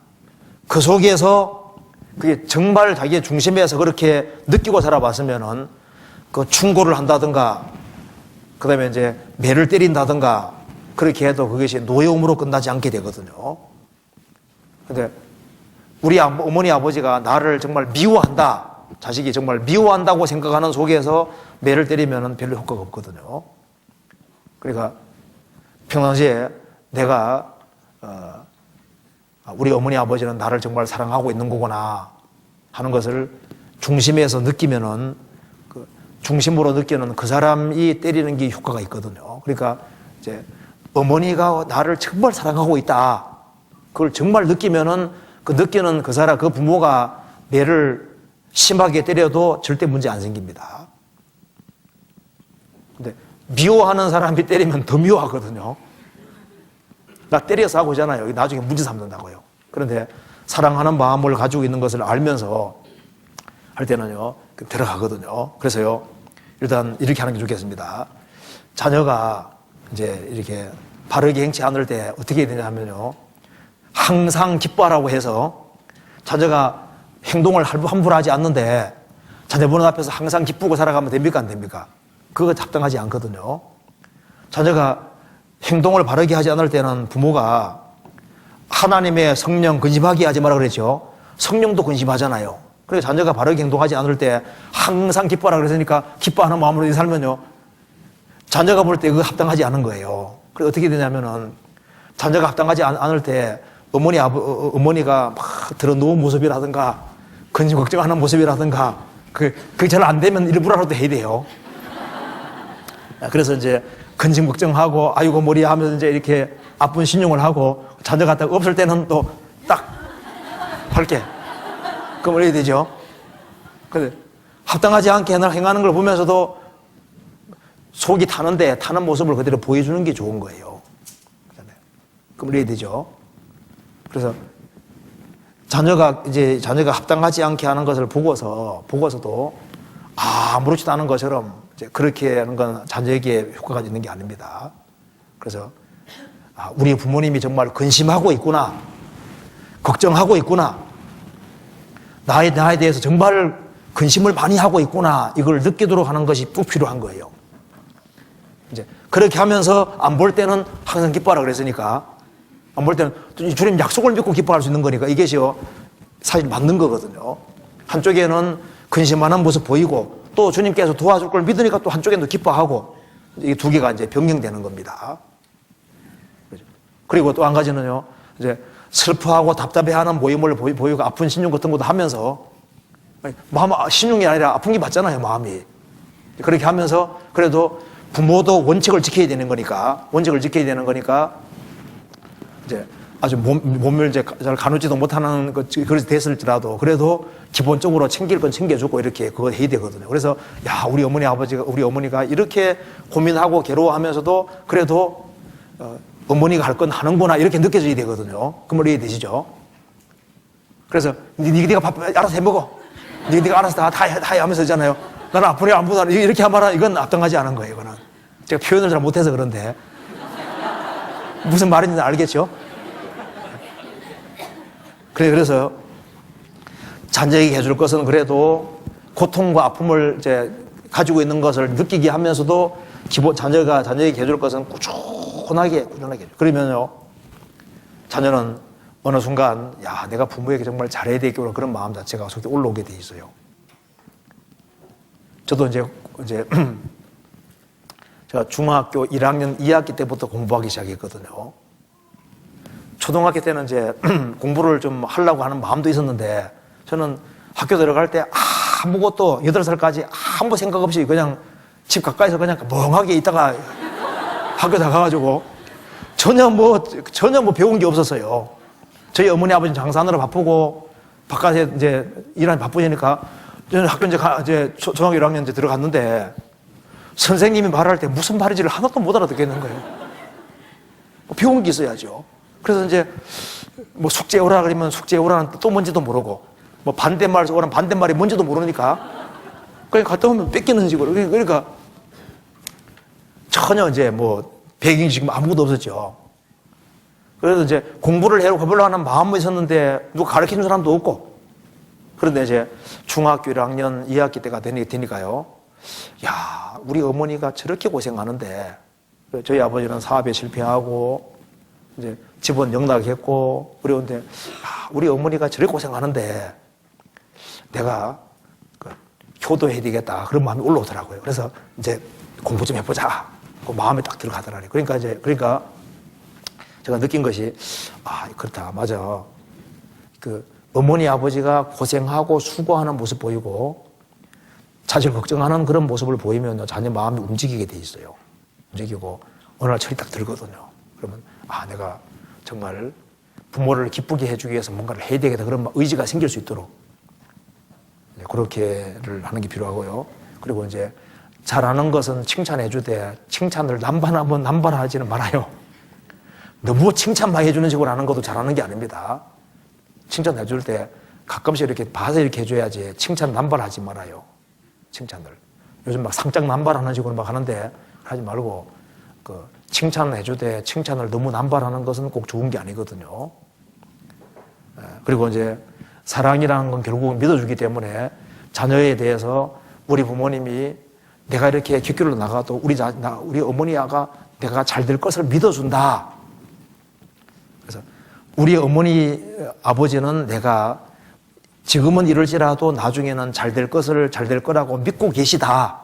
그 속에서 그게 정말 자기의 중심에서 그렇게 느끼고 살아봤으면은 그 충고를 한다든가 그 다음에 이제 매를 때린다든가 그렇게 해도 그것이 노여움으로 끝나지 않게 되거든요. 근데 우리 어머니 아버지가 나를 정말 미워한다. 자식이 정말 미워한다고 생각하는 속에서 매를 때리면 별로 효과가 없거든요. 그러니까 평상시에 내가 우리 어머니 아버지는 나를 정말 사랑하고 있는 거구나 하는 것을 중심에서 느끼면은 그 중심으로 느끼는 그 사람이 때리는 게 효과가 있거든요. 그러니까 이제 어머니가 나를 정말 사랑하고 있다. 그걸 정말 느끼면은 그 느끼는 그 사람, 그 부모가 매를 심하게 때려도 절대 문제 안 생깁니다. 근데 미워하는 사람이 때리면 더 미워하거든요. 나 때려서 하고 있잖아요. 나중에 문제 삼는다고요. 그런데 사랑하는 마음을 가지고 있는 것을 알면서 할 때는요, 들어가거든요. 그래서요, 일단 이렇게 하는 게 좋겠습니다. 자녀가 이제 이렇게 바르게 행치 않을 때 어떻게 해야 되냐면요, 항상 기뻐하라고 해서 자녀가 행동을 함부로 하지 않는데 자녀 보는 앞에서 항상 기쁘고 살아가면 됩니까? 안 됩니까? 그거 합당하지 않거든요. 자녀가 행동을 바르게 하지 않을 때는 부모가 하나님의 성령 근심하게 하지 마라 그랬죠. 성령도 근심하잖아요. 그래서 자녀가 바르게 행동하지 않을 때 항상 기뻐하라 그랬으니까 기뻐하는 마음으로 살면요, 자녀가 볼 때 그거 합당하지 않은 거예요. 그래서 어떻게 되냐면은 자녀가 합당하지 않을 때 어머니가 막 들어놓은 모습이라든가 근심 걱정하는 모습이라든가 그게 잘 안 되면 일부러라도 해야 돼요. 그래서 이제 근심 걱정하고 아이고 머리야 하면서 이제 이렇게 아픈 신용을 하고 자녀가 딱 없을 때는 또 딱 밝게 그럼 해야 되죠. 근데 합당하지 않게 행하는 걸 보면서도 속이 타는 모습을 그대로 보여주는 게 좋은 거예요. 그럼 해야 되죠. 그래서 자녀가 합당하지 않게 하는 것을 보고서도 아무렇지도 않은 것처럼 이제 그렇게 하는 건 자녀에게 효과가 있는 게 아닙니다. 그래서 우리 부모님이 정말 근심하고 있구나, 걱정하고 있구나, 나에 대해서 정말 근심을 많이 하고 있구나, 이걸 느끼도록 하는 것이 꼭 필요한 거예요. 이제 그렇게 하면서 안 볼 때는 항상 기뻐하라 그랬으니까, 안 볼 때는 주님 약속을 믿고 기뻐할 수 있는 거니까 이것이요 사실 맞는 거거든요. 한쪽에는 근심하는 모습 보이고 또 주님께서 도와줄 걸 믿으니까 또 한쪽에는 또 기뻐하고, 이 두 개가 이제 병행되는 겁니다. 그리고 또 한 가지는요, 이제 슬퍼하고 답답해하는 모임을 보이고 아픈 신용 같은 것도 하면서, 신용이 아니라 아픈 게 맞잖아요, 마음이. 그렇게 하면서 그래도 부모도 원칙을 지켜야 되는 거니까, 이제 아주 몸을 이제 잘 가누지도 못하는 그렇게 됐을지라도 그래도 기본적으로 챙길 건 챙겨주고 이렇게 그거 해야 되거든요. 그래서 우리 어머니가 이렇게 고민하고 괴로워하면서도 그래도 어머니가 할 건 하는구나 이렇게 느껴져야 되거든요. 그 말 이해되시죠? 그래서 네가 밥 알아서 해 먹어. 네가 알아서 다 해 하면서 있잖아요. 나는 아프네 안 보다 이렇게 하면 이건 합당하지 않은 거예요. 이거는 제가 표현을 잘 못해서 그런데 무슨 말인지 알겠죠? 그래서 자녀에게 해줄 것은 그래도 고통과 아픔을 이제 가지고 있는 것을 느끼게 하면서도 자녀에게 해줄 것은 꾸준하게 해줘. 그러면요, 자녀는 어느 순간 내가 부모에게 정말 잘해야 되겠구나 그런 마음 자체가 속에 올라오게 돼 있어요. 저도 이제 제가 중학교 1학년 2학기 때부터 공부하기 시작했거든요. 초등학교 때는 이제 공부를 좀 하려고 하는 마음도 있었는데 저는 학교 들어갈 때 아무것도 8살까지 아무 생각 없이 그냥 집 가까이서 그냥 멍하게 있다가 학교 나가가지고 전혀 배운 게 없었어요. 저희 어머니 아버지는 장사하느라 바쁘고 바깥에 이제 일하니 바쁘시니까 저는 학교 이제 초등학교 1학년 이제 들어갔는데 선생님이 말할 때 무슨 말인지를 하나도 못 알아듣겠는 거예요. 배운 게 있어야죠. 그래서 이제 뭐 숙제 오라 그러면 숙제 오라는 또 뭔지도 모르고 반대말 오라는 반대말이 뭔지도 모르니까 그러니까 갔다 오면 뺏기는 식으로. 그러니까 전혀 이제 뭐 배경이 지금 아무것도 없었죠. 그래서 이제 공부를 해보려고 하는 마음은 있었는데 누가 가르치는 사람도 없고. 그런데 이제 중학교 1학년 2학기 때가 되니까요. 야, 우리 어머니가 저렇게 고생하는데 저희 아버지는 사업에 실패하고 이제 집은 영락했고 그런데 야, 우리 어머니가 저렇게 고생하는데 내가 효도해야 되겠다. 그런 마음이 올라오더라고요. 그래서 이제 공부 좀 해보자. 그 마음에 딱 들어가더라고요. 그러니까 제가 느낀 것이, 아, 그렇다. 맞아. 어머니 아버지가 고생하고 수고하는 모습 보이고 자식 걱정하는 그런 모습을 보이면 자녀 마음이 움직이게 돼 있어요. 움직이고 어느 날 철이 딱 들거든요. 그러면 아, 내가 정말 부모를 기쁘게 해주기 위해서 뭔가를 해야 되겠다. 그런 의지가 생길 수 있도록 그렇게를 하는 게 필요하고요. 그리고 이제 잘하는 것은 칭찬해 주되 칭찬을 남발하면 남발하지는 말아요. 너무 칭찬만 해주는 식으로 하는 것도 잘하는 게 아닙니다. 칭찬해 줄 때 가끔씩 이렇게 봐서 이렇게 해줘야지 칭찬 남발하지 말아요. 칭찬을. 요즘 막 상장 남발하는 식으로 막 하는데 하지 말고 칭찬해 주되 칭찬을 너무 남발하는 것은 꼭 좋은 게 아니거든요. 그리고 이제 사랑이라는 건 결국은 믿어주기 때문에 자녀에 대해서 우리 부모님이 내가 이렇게 뒷길로 나가도 우리 어머니가 내가 잘 될 것을 믿어준다. 그래서 우리 어머니 아버지는 내가 지금은 이럴지라도 나중에는 잘 될 거라고 믿고 계시다.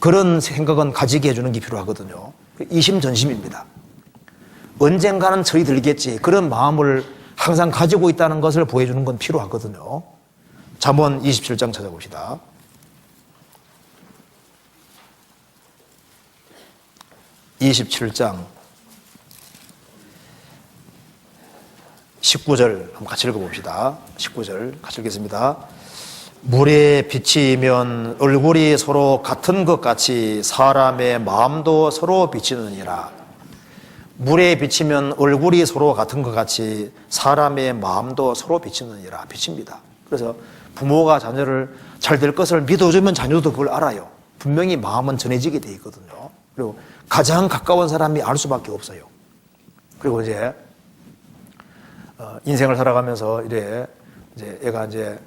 그런 생각은 가지게 해주는 게 필요하거든요. 이심전심입니다. 언젠가는 철이 들겠지. 그런 마음을 항상 가지고 있다는 것을 보여주는 건 필요하거든요. 잠언 27장 찾아봅시다. 27장 19절 한번 같이 읽어봅시다. 19절 같이 읽겠습니다. 물에 비치면 얼굴이 서로 같은 것 같이 사람의 마음도 서로 비치느니라. 물에 비치면 얼굴이 서로 같은 것 같이 사람의 마음도 서로 비치느니라. 비칩니다. 그래서 부모가 자녀를 잘 될 것을 믿어주면 자녀도 그걸 알아요. 분명히 마음은 전해지게 돼 있거든요. 그리고 가장 가까운 사람이 알 수밖에 없어요. 그리고 이제 인생을 살아가면서 이제 애가 이제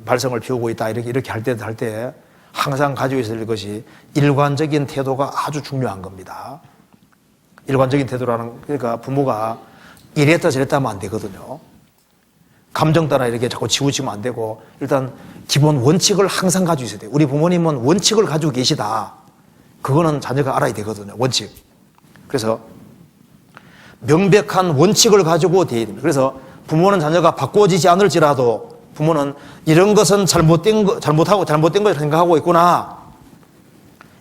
말썽을 피우고 있다 이렇게 할 때 항상 가지고 있어야 될 것이 일관적인 태도가 아주 중요한 겁니다. 일관적인 태도라는 그러니까 부모가 이랬다 저랬다 하면 안 되거든요. 감정 따라 이렇게 자꾸 치우치면 안 되고 일단 기본 원칙을 항상 가지고 있어야 돼요. 우리 부모님은 원칙을 가지고 계시다. 그거는 자녀가 알아야 되거든요. 원칙. 그래서 명백한 원칙을 가지고 돼야 됩니다. 그래서 부모는 자녀가 바꿔지지 않을지라도 부모는 이런 것은 잘못하고 잘못된 걸 생각하고 있구나.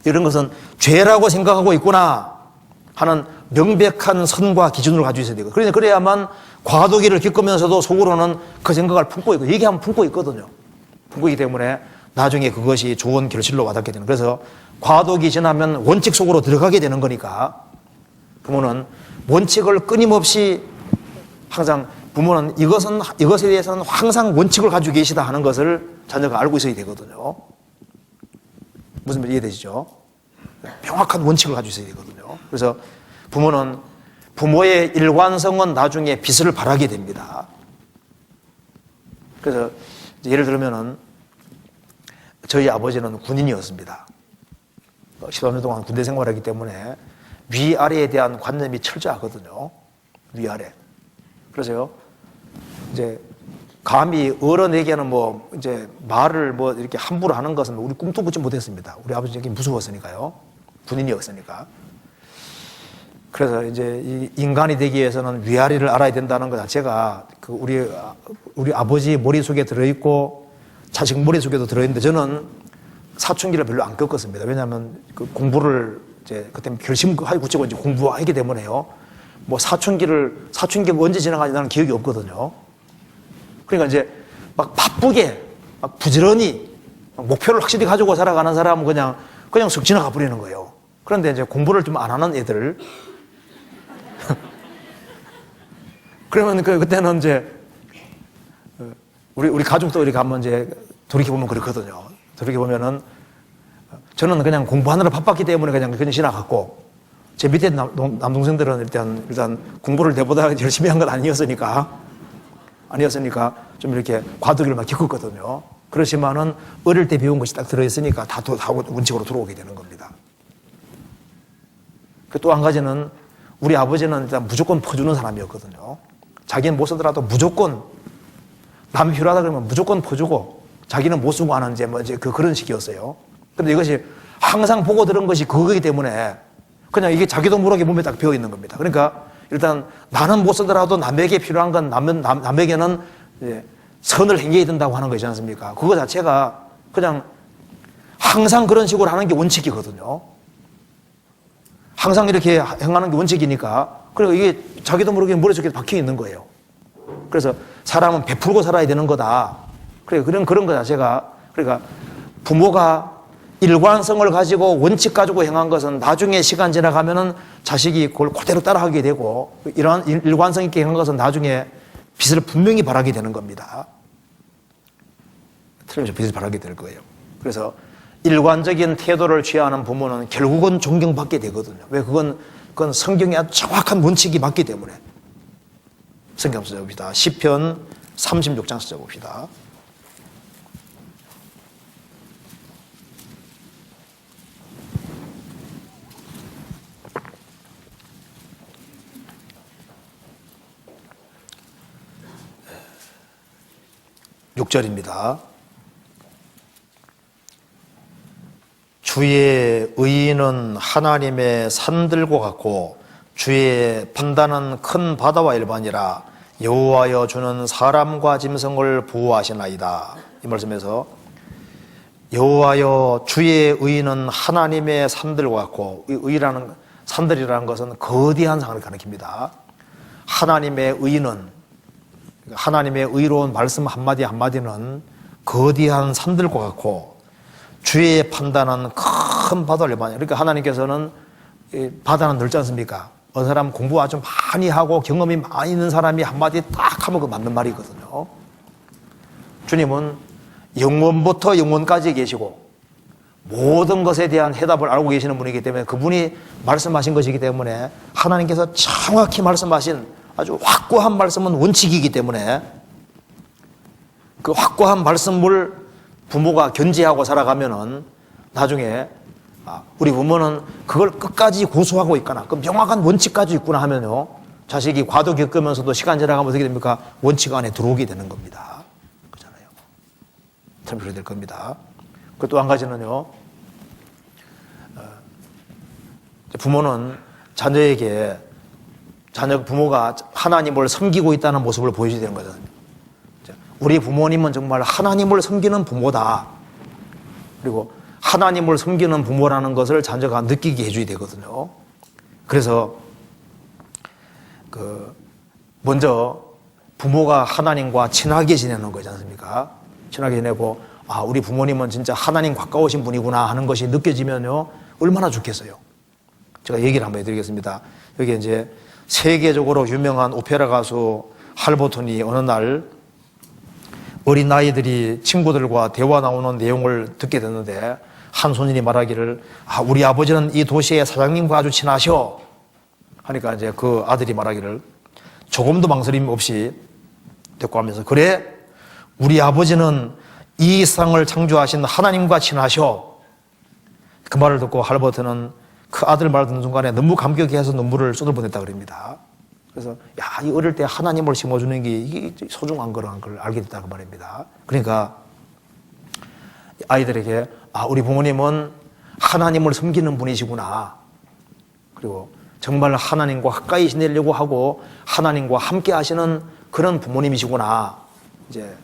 이런 것은 죄라고 생각하고 있구나 하는 명백한 선과 기준을 가지고 있어야 되고 그래야만 과도기를 겪으면서도 속으로는 그 생각을 품고 있고 얘기하면 품고 있거든요. 품고 있기 때문에 나중에 그것이 좋은 결실로 와닿게 되는 그래서 과도기 지나면 원칙 속으로 들어가게 되는 거니까 부모는 원칙을 끊임없이 항상 부모는 이것에 대해서는 항상 원칙을 가지고 계시다 하는 것을 자녀가 알고 있어야 되거든요. 무슨 말 이해되시죠? 명확한 원칙을 가지고 있어야 되거든요. 그래서 부모는 부모의 일관성은 나중에 빚을 발하게 됩니다. 그래서 예를 들면은 저희 아버지는 군인이었습니다. 15년 동안 군대 생활하기 때문에 위아래에 대한 관념이 철저하거든요. 위아래. 그래서요, 이제 감히 어른에게는 이제 말을 이렇게 함부로 하는 것은 우리 꿈도 꾸지 못했습니다. 우리 아버지에게 무서웠으니까요. 군인이었으니까. 그래서 이제 이 인간이 되기 위해서는 위아래를 알아야 된다는 것 자체가 우리 아버지 머릿속에 들어있고 자식 머릿속에도 들어있는데 저는 사춘기를 별로 안 겪었습니다. 왜냐하면 공부를 이제 그때 결심하고 굳히고 이제 공부하기 때문에요. 사춘기가 언제 지나가는지 나는 기억이 없거든요. 그러니까 이제 막 바쁘게, 막 부지런히 목표를 확실히 가지고 살아가는 사람은 그냥 쑥 지나가 버리는 거예요. 그런데 이제 공부를 좀 안 하는 애들. 그러면 그때는 이제 우리 가족도 이렇게 한번 이제 돌이켜보면 그렇거든요. 그렇게 보면은 저는 그냥 공부하느라 바빴기 때문에 그냥 지나갔고, 제 밑에 남동생들은 일단 공부를 내보다 열심히 한 건 아니었으니까 좀 이렇게 과도기를 막 겪었거든요. 그렇지만은 어릴 때 배운 것이 딱 들어있으니까 다 원칙으로 들어오게 되는 겁니다. 또 한 가지는 우리 아버지는 일단 무조건 퍼주는 사람이었거든요. 자기는 못 쓰더라도 무조건 남이 필요하다 그러면 무조건 퍼주고 자기는 못 쓰고 하는 이제 그런 식이었어요. 근데 이것이 항상 보고 들은 것이 그거기 때문에 그냥 이게 자기도 모르게 몸에 딱 배어 있는 겁니다. 그러니까 일단 나는 못 쓰더라도 남에게 필요한 건 남에게는 선을 행해야 된다고 하는 것이지 않습니까? 그거 자체가 그냥 항상 그런 식으로 하는 게 원칙이거든요. 항상 이렇게 행하는 게 원칙이니까 그리고 이게 자기도 모르게 머릿속에 박혀 있는 거예요. 그래서 사람은 베풀고 살아야 되는 거다. 그런 거 자체가 그러니까 부모가 일관성을 가지고 원칙 가지고 행한 것은 나중에 시간 지나가면은 자식이 그걸 그대로 따라하게 되고 이러한 일관성 있게 행한 것은 나중에 빚을 분명히 바라게 되는 겁니다. 틀림없이 빚을 바라게 될 거예요. 그래서 일관적인 태도를 취하는 부모는 결국은 존경받게 되거든요. 왜? 그건 성경에 아주 정확한 원칙이 맞기 때문에. 성경 한번 써봅시다. 시편 36장 써봅시다. (6절입니다) 주의 의인은 하나님의 산들과 같고 주의 판단은 큰 바다와 일반이라 여호와여 주는 사람과 짐승을 보호하시나이다. 이 말씀에서 여호와여 주의 의인은 하나님의 산들과 같고, 이 의라는 산들이라는 것은 거대한 상을 가리킵니다. 하나님의 의인은, 하나님의 의로운 말씀 한마디 한마디는 거대한 산들과 같고 주의 판단은 큰 바다를 일반이라. 그러니까 하나님께서는 바다는 넓지 않습니까? 어느 사람 공부 아주 많이 하고 경험이 많이 있는 사람이 한마디 딱 하면 그 맞는 말이거든요. 주님은 영원부터 영원까지 계시고 모든 것에 대한 해답을 알고 계시는 분이기 때문에 그분이 말씀하신 것이기 때문에 하나님께서 정확히 말씀하신 아주 확고한 말씀은 원칙이기 때문에 그 확고한 말씀을 부모가 견지하고 살아가면은 나중에 우리 부모는 그걸 끝까지 고수하고 있거나 그 명확한 원칙까지 있구나 하면요 자식이 과도 겪으면서도 시간 지나가면 어떻게 됩니까? 원칙 안에 들어오게 되는 겁니다. 그렇잖아요. 참 그렇게 될 겁니다. 그 또 한 가지는요, 부모는 자녀에게 부모가 하나님을 섬기고 있다는 모습을 보여줘야 되는 거잖아요. 우리 부모님은 정말 하나님을 섬기는 부모다. 그리고 하나님을 섬기는 부모라는 것을 자녀가 느끼게 해줘야 되거든요. 그래서 먼저 부모가 하나님과 친하게 지내는 거지 않습니까? 친하게 지내고 우리 부모님은 진짜 하나님 가까우신 분이구나 하는 것이 느껴지면요 얼마나 좋겠어요. 제가 얘기를 한번 해드리겠습니다. 여기 이제 세계적으로 유명한 오페라 가수 할버튼이 어느 날 어린 아이들이 친구들과 대화 나오는 내용을 듣게 됐는데 한 소년이 말하기를 우리 아버지는 이 도시의 사장님과 아주 친하셔 하니까 이제 그 아들이 말하기를 조금도 망설임 없이 대꾸하면서 그래 우리 아버지는 이 세상을 창조하신 하나님과 친하셔. 그 말을 듣고 할버튼은 그 아들 말 듣는 순간에 너무 감격해서 눈물을 쏟을 뻔했다 그럽니다. 그래서 이 어릴 때 하나님을 심어주는 게 이게 소중한 거라는 걸 알게 됐다고 말입니다. 그러니까 아이들에게 우리 부모님은 하나님을 섬기는 분이시구나. 그리고 정말 하나님과 가까이 지내려고 하고 하나님과 함께 하시는 그런 부모님이시구나. 이제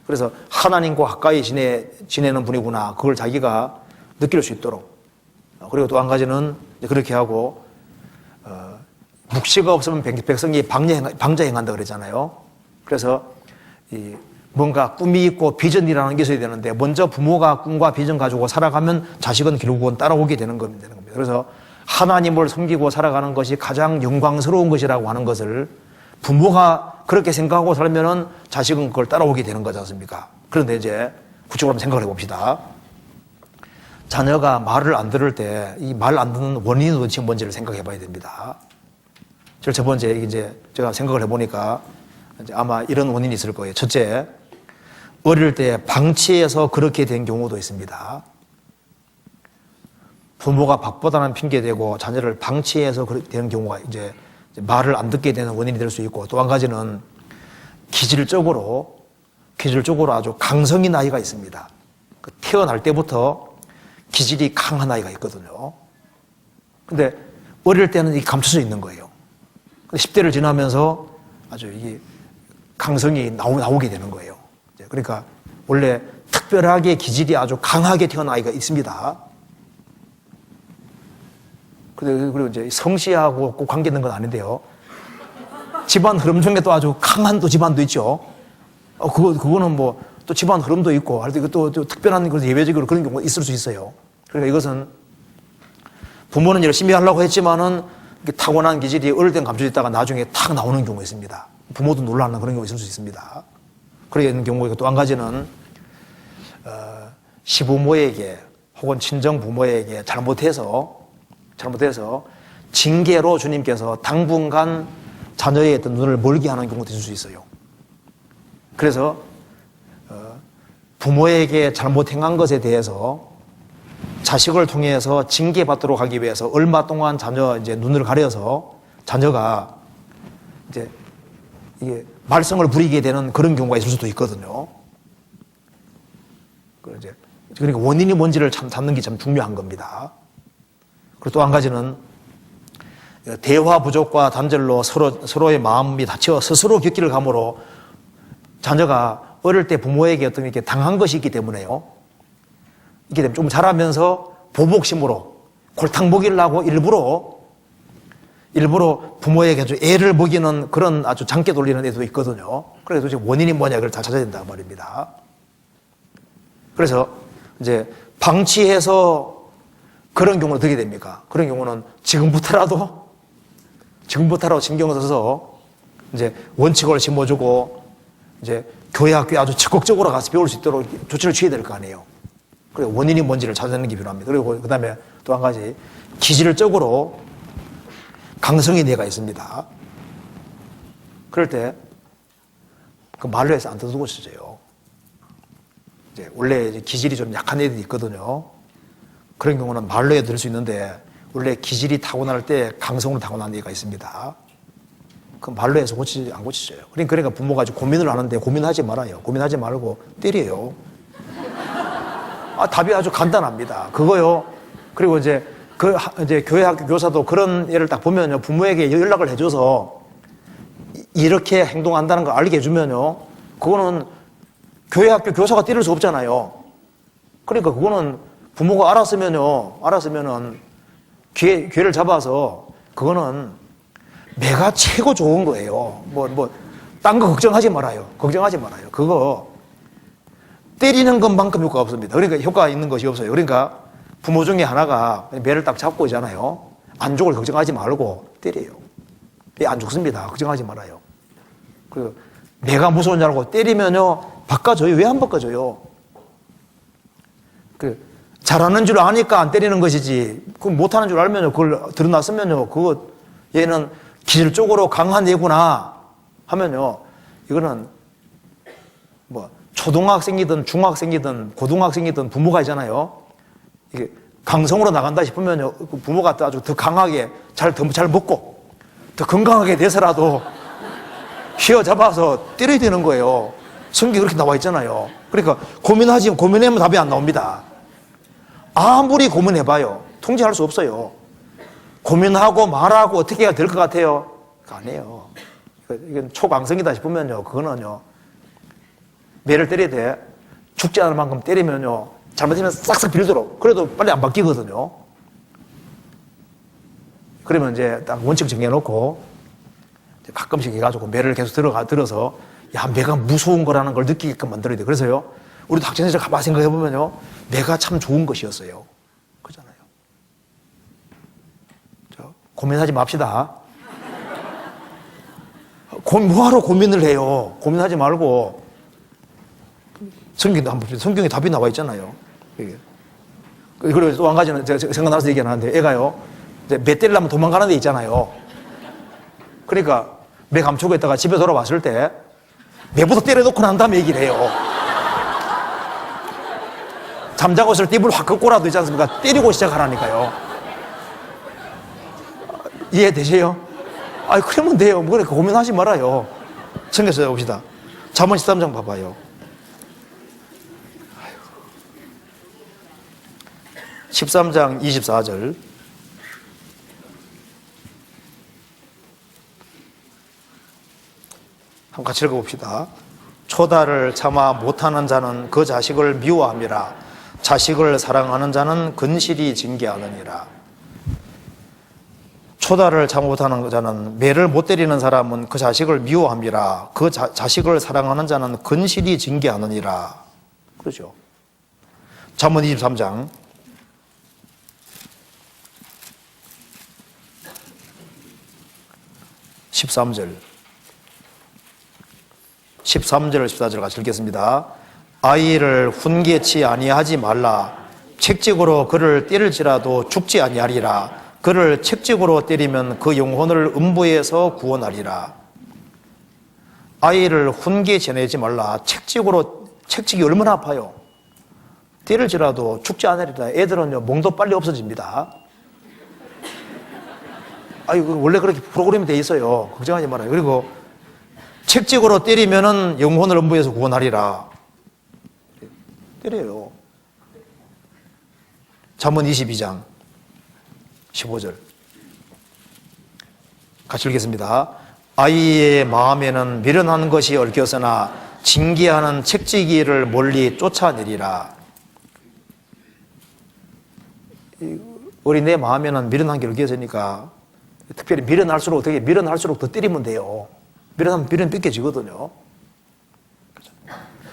그래서 하나님과 가까이 지내는 분이구나. 그걸 자기가 느낄 수 있도록. 그리고 또 한 가지는 그렇게 하고 묵시가 없으면 백성이 방자행한다 그러잖아요. 그래서 뭔가 꿈이 있고 비전이라는 게 있어야 되는데 먼저 부모가 꿈과 비전 가지고 살아가면 자식은 결국은 따라오게 되는 겁니다. 그래서 하나님을 섬기고 살아가는 것이 가장 영광스러운 것이라고 하는 것을 부모가 그렇게 생각하고 살면은 자식은 그걸 따라오게 되는 거지 않습니까? 그런데 이제 구체적으로 한번 생각을 해봅시다. 자녀가 말을 안 들을 때 이 말 안 듣는 원인은 도대체 뭔지를 생각해 봐야 됩니다. 첫 번째, 이제 제가 생각을 해보니까 이제 아마 이런 원인이 있을 거예요. 첫째, 어릴 때 방치해서 그렇게 된 경우도 있습니다. 부모가 바쁘다는 핑계 대고 자녀를 방치해서 그렇게 되는 경우가 이제 말을 안 듣게 되는 원인이 될 수 있고, 또 한 가지는 기질적으로 아주 강성인 아이가 있습니다. 태어날 때부터 기질이 강한 아이가 있거든요. 근데 어릴 때는 이게 감춰져 있는 거예요. 10대를 지나면서 아주 이게 강성이 나오게 되는 거예요. 그러니까 원래 특별하게 기질이 아주 강하게 태어난 아이가 있습니다. 그리고 이제 성씨하고 꼭 관계 있는 건 아닌데요. 집안 흐름 중에 또 아주 강한 또 집안도 있죠. 그거는 뭐 또 집안 흐름도 있고, 할 때 또 특별한 예외적으로 그런 경우가 있을 수 있어요. 그러니까 이것은 부모는 열심히 하려고 했지만은 타고난 기질이 어릴 땐 감춰져 있다가 나중에 탁 나오는 경우가 있습니다. 부모도 놀라는 그런 경우가 있을 수 있습니다. 그런 경우가 또 한 가지는 시부모에게 혹은 친정 부모에게 잘못해서 징계로 주님께서 당분간 자녀의 어떤 눈을 멀게 하는 경우도 있을 수 있어요. 그래서 부모에게 잘못 행한 것에 대해서 자식을 통해서 징계받도록 하기 위해서 얼마 동안 자녀 이제 눈을 가려서 자녀가 이제 이게 말썽을 부리게 되는 그런 경우가 있을 수도 있거든요. 그러니까 원인이 뭔지를 찾는 게 참 중요한 겁니다. 그리고 또 한 가지는 대화 부족과 단절로 서로의 마음이 다쳐 스스로 곁길을 감으로 자녀가 어릴 때 부모에게 어떤 이렇게 당한 것이 있기 때문에요. 이렇게 되면 좀 자라면서 보복심으로 골탕 먹이려고 일부러 부모에게 아주 애를 먹이는 그런 아주 장깨 돌리는 애도 있거든요. 그래서 지금 원인이 뭐냐 그걸 다 찾아야 된단 말입니다. 그래서 이제 방치해서 그런 경우는 어떻게 됩니까? 그런 경우는 지금부터라도 신경을 써서 이제 원칙을 심어주고 이제 교회 학교에 아주 적극적으로 가서 배울 수 있도록 조치를 취해야 될 거 아니에요. 그리고 원인이 뭔지를 찾아내는 게 필요합니다. 그리고 그 다음에 또 한 가지, 기질적으로 강성인 애가 있습니다. 그럴 때 그 말로 해서 안 듣고 있어요. 이제 원래 이제 기질이 좀 약한 애들이 있거든요. 그런 경우는 말로 해 들을 수 있는데 원래 기질이 타고날 때 강성으로 타고난 애가 있습니다. 그 말로 해서 안 고치져요. 그러니까 부모가 고민을 하는데 고민하지 말아요. 고민하지 말고 때려요. 답이 아주 간단합니다. 그거요. 그리고 이제 교회 학교 교사도 그런 예를 딱 보면요. 부모에게 연락을 해줘서 이렇게 행동한다는 걸 알게 해주면요. 그거는 교회 학교 교사가 때릴 수 없잖아요. 그러니까 그거는 부모가 알았으면은 기회를 잡아서 그거는 내가 최고 좋은 거예요. 딴 거 걱정하지 말아요. 그거 때리는 것만큼 효과가 없습니다. 그러니까 효과 있는 것이 없어요. 그러니까 부모 중에 하나가 매를 딱 잡고 있잖아요. 안 죽을 걱정하지 말고 때려요. 안 죽습니다. 걱정하지 말아요. 그리고 내가 무서운 줄 알고 때리면요. 바꿔줘요. 왜 안 바꿔줘요? 잘하는 줄 아니까 안 때리는 것이지. 못하는 줄 알면요. 그걸 드러났으면요. 얘는 기질적으로 강한 애구나 하면요. 이거는 초등학생이든 중학생이든 고등학생이든 부모가 있잖아요. 이게 강성으로 나간다 싶으면요. 부모가 아주 더 강하게 잘 먹고 더 건강하게 돼서라도 휘어잡아서 때려야 되는 거예요. 성경에 그렇게 나와 있잖아요. 그러니까 고민하면 답이 안 나옵니다. 아무리 고민해봐요. 통제할 수 없어요. 고민하고 말하고 어떻게 해야 될 것 같아요? 아니에요. 이건 초강성이다 싶으면요. 그거는요. 매를 때려야 돼. 죽지 않을 만큼 때리면요. 잘못하면 싹싹 빌도록. 그래도 빨리 안 바뀌거든요. 그러면 이제 딱 원칙 정해놓고 가끔씩 해가지고 매를 계속 들어서 매가 무서운 거라는 걸 느끼게끔 만들어야 돼. 그래서요. 우리 학생들 가만히 생각해보면요. 매가 참 좋은 것이었어요. 그잖아요. 고민하지 맙시다. 뭐하러 고민을 해요? 고민하지 말고 성경도 한번 봅시다. 성경에 답이 나와 있잖아요. 그리고 또 한 가지는 제가 생각나서 얘기하는데 애가요, 이제 매 때리려면 도망가는 데 있잖아요. 그러니까 매 감추고 있다가 집에 돌아왔을 때 매부터 때려놓고 난 다음에 얘기를 해요. 잠자고 있을 때 입을 확 긋고라도 있지 않습니까? 때리고 시작하라니까요. 이해되세요? 아이, 그러면 돼요. 뭐 그렇게 고민하지 말아요. 성경에서 봅시다. 잠언 13장 봐봐요. 13장 24절. 한번 같이 읽어봅시다. 초다를 참아 못하는 자는 그 자식을 미워함이라. 자식을 사랑하는 자는 근실이 징계하느니라. 초다를 참아 못하는 자는, 매를 못 때리는 사람은 그 자식을 미워함이라. 그 자식을 사랑하는 자는 근실이 징계하느니라. 그렇죠. 잠언 23장 13절 14절 같이 읽겠습니다. 아이를 훈계치 아니하지 말라. 책직으로 그를 때릴지라도 죽지 아니하리라. 그를 책직으로 때리면 그 영혼을 음부에서 구원하리라. 아이를 훈계치 내지 말라. 책직이 얼마나 아파요. 때릴지라도 죽지 않으리라. 애들은요, 몽도 빨리 없어집니다. 원래 그렇게 프로그램이 돼 있어요. 걱정하지 말아요. 그리고 책직으로 때리면은 영혼을 음부에서 구원하리라. 때려요. 잠언 22장 15절 같이 읽겠습니다. 아이의 마음에는 미련한 것이 얽혀서나 징계하는 책지기를 멀리 쫓아내리라. 어린애 마음에는 미련한 게 얽혀있으니까 특별히 미련할수록 더 때리면 돼요. 미련하면 미련 뺏겨지거든요.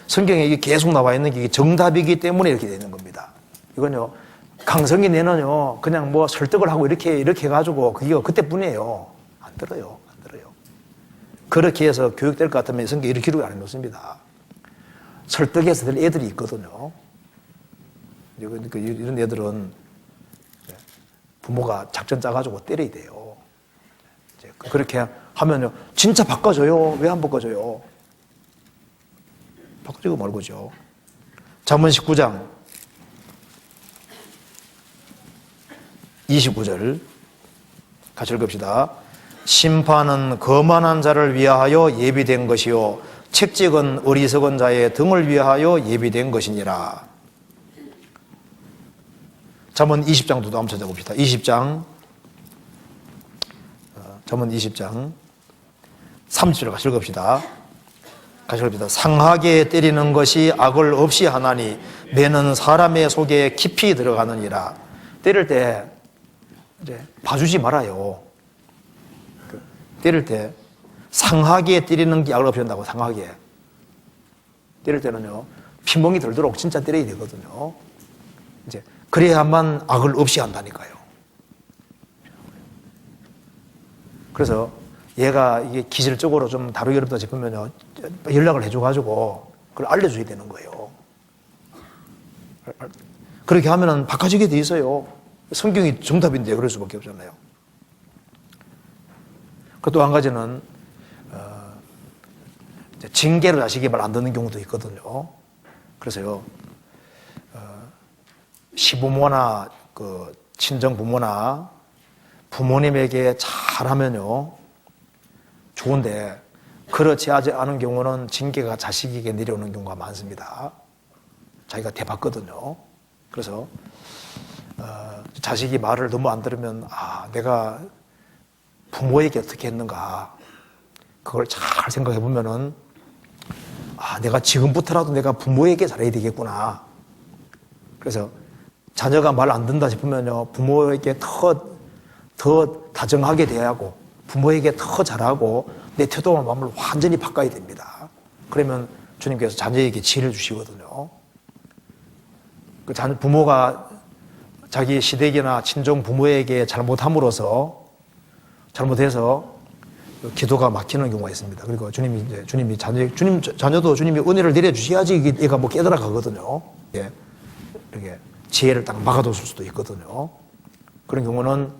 성경에 이게 계속 나와 있는 게 정답이기 때문에 이렇게 되는 겁니다. 이건요, 강성이 내는요, 그냥 뭐 설득을 하고 이렇게 해가지고 그게 그때뿐이에요. 안 들어요. 그렇게 해서 교육될 것 같으면 성경에 이렇게 기록을 안 해놓습니다. 설득해서 될 애들이 있거든요. 그러니까 이런 애들은 부모가 작전 짜가지고 때려야 돼요. 그렇게 하면요, 진짜 바꿔줘요. 왜 안 바꿔줘요? 바꿔주고 말고죠. 잠언 19장 29절 같이 읽읍시다. 심판은 거만한 자를 위하여 예비된 것이요 책직은 어리석은 자의 등을 위하여 예비된 것이니라. 잠언 20장도 한번 찾아봅시다. 20장 잠언 20장 30절 같이 읽읍시다. 상하게 때리는 것이 악을 없이 하나니 매는 사람의 속에 깊이 들어가느니라. 때릴 때 이제 봐주지 말아요. 때릴 때 상하게 때리는 게 악을 없이 한다고. 상하게 때릴 때는요, 피멍이 들도록 진짜 때려야 되거든요. 이제 그래야만 악을 없이 한다니까요. 그래서 얘가 이게 기질적으로 좀 다루기 어렵다 싶으면 연락을 해줘가지고 그걸 알려줘야 되는 거예요. 그렇게 하면은 바꿔지게 돼 있어요. 성경이 정답인데 그럴 수밖에 없잖아요. 또 한 가지는 징계로 자식이 말 안 듣는 경우도 있거든요. 그래서요, 시부모나 그 친정 부모나 부모님에게 잘하면요 좋은데, 그렇지 않은 경우는 징계가 자식에게 내려오는 경우가 많습니다. 자기가 대봤거든요. 그래서 자식이 말을 너무 안 들으면 내가 부모에게 어떻게 했는가, 그걸 잘 생각해 보면은 내가 지금부터라도 내가 부모에게 잘해야 되겠구나. 그래서 자녀가 말 안 듣는다 싶으면요, 부모에게 더 다정하게 대하고 부모에게 더 잘하고 내 태도와 마음을 완전히 바꿔야 됩니다. 그러면 주님께서 자녀에게 지혜를 주시거든요. 부모가 자기 시댁이나 친정 부모에게 잘못함으로써 잘못해서 기도가 막히는 경우가 있습니다. 그리고 주님이 자녀도 주님이 은혜를 내려주셔야지 얘가 뭐 깨달아 가거든요. 예. 이렇게 지혜를 딱 막아뒀을 수도 있거든요. 그런 경우는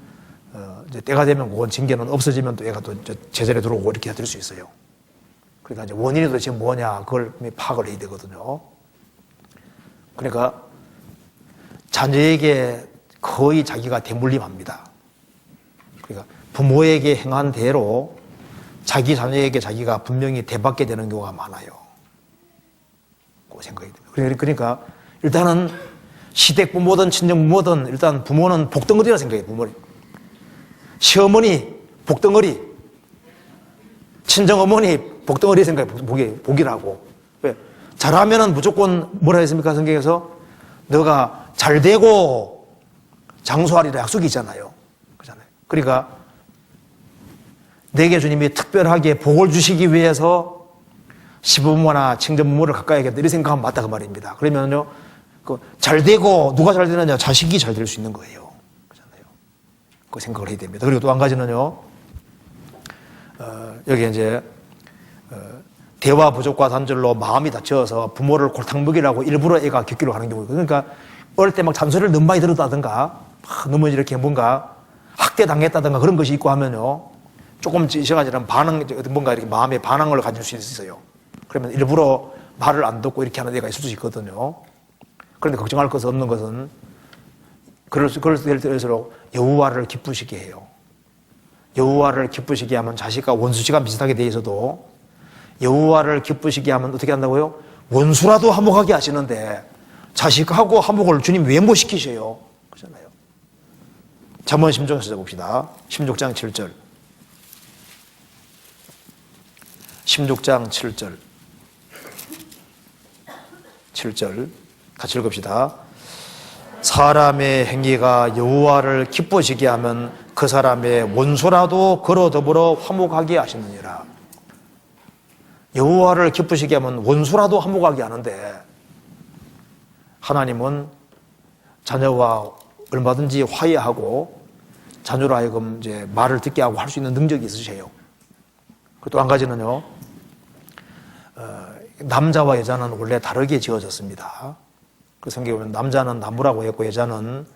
이제 때가 되면 그건 징계는 없어지면 또 애가 또 제자리에 들어오고 이렇게 될 수 있어요. 그러니까 이제 원인이 도대체 뭐냐 그걸 파악을 해야 되거든요. 그러니까 자녀에게 거의 자기가 대물림합니다. 그러니까 부모에게 행한 대로 자기 자녀에게 자기가 분명히 대받게 되는 경우가 많아요. 그 생각이 듭니다. 그러니까 일단은 시댁 부모든 친정 부모든 일단 부모는 복덩어리라 생각해요. 부모는 시어머니 복덩어리, 친정 어머니 복덩어리 생각해. 복이라고. 왜? 잘하면은 무조건 뭐라 했습니까? 성경에서 너가 잘 되고 장수하리라 약속이 있잖아요. 그렇잖아요. 그러니까 내게 주님이 특별하게 복을 주시기 위해서 시부모나 친정부모를 가까이 하겠다 이렇게 생각하면 맞다 그 말입니다. 그러면요 잘 되고 누가 잘 되느냐 자식이 잘 될 수 있는 거예요. 그렇잖아요. 그 생각을 해야 됩니다. 그리고 또 한 가지는요 여기 이제 대화 부족과 단절로 마음이 다쳐서 부모를 골탕 먹이라고 일부러 애가 격기로 하는 경우가 그러니까 어릴 때 막 잔소리를 너무 많이 들었다든가 너무 이렇게 뭔가 학대당했다든가 그런 것이 있고 하면요 조금 지나가지는 반응 뭔가 이렇게 마음의 반항을 가질 수 있어요. 그러면 일부러 말을 안 듣고 이렇게 하는 애가 있을 수 있거든요. 그런데 걱정할 것은 없는 것은 그럴 때일수록 여호와를 기쁘시게 해요. 여호와를 기쁘시게 하면 자식과 원수지간 비슷하게 돼 있어도 여호와를 기쁘시게 하면 어떻게 한다고요? 원수라도 화목하게 하시는데 자식하고 화목을 주님 왜 못 시키셔요? 그렇잖아요. 잠언 16장 찾아봅시다. 16장 7절. 16장 7절. 7절. 같이 읽읍시다. 사람의 행위가 여호와를 기쁘시게 하면 그 사람의 원수라도 그로 더불어 화목하게 하시느니라. 여호와를 기쁘시게 하면 원수라도 화목하게 하는데 하나님은 자녀와 얼마든지 화해하고 자녀로 하여금 이제 말을 듣게 하고 할 수 있는 능력이 있으세요. 또 한 가지는요, 남자와 여자는 원래 다르게 지어졌습니다. 그 성경에 보면 남자는 나무라고 했고 여자는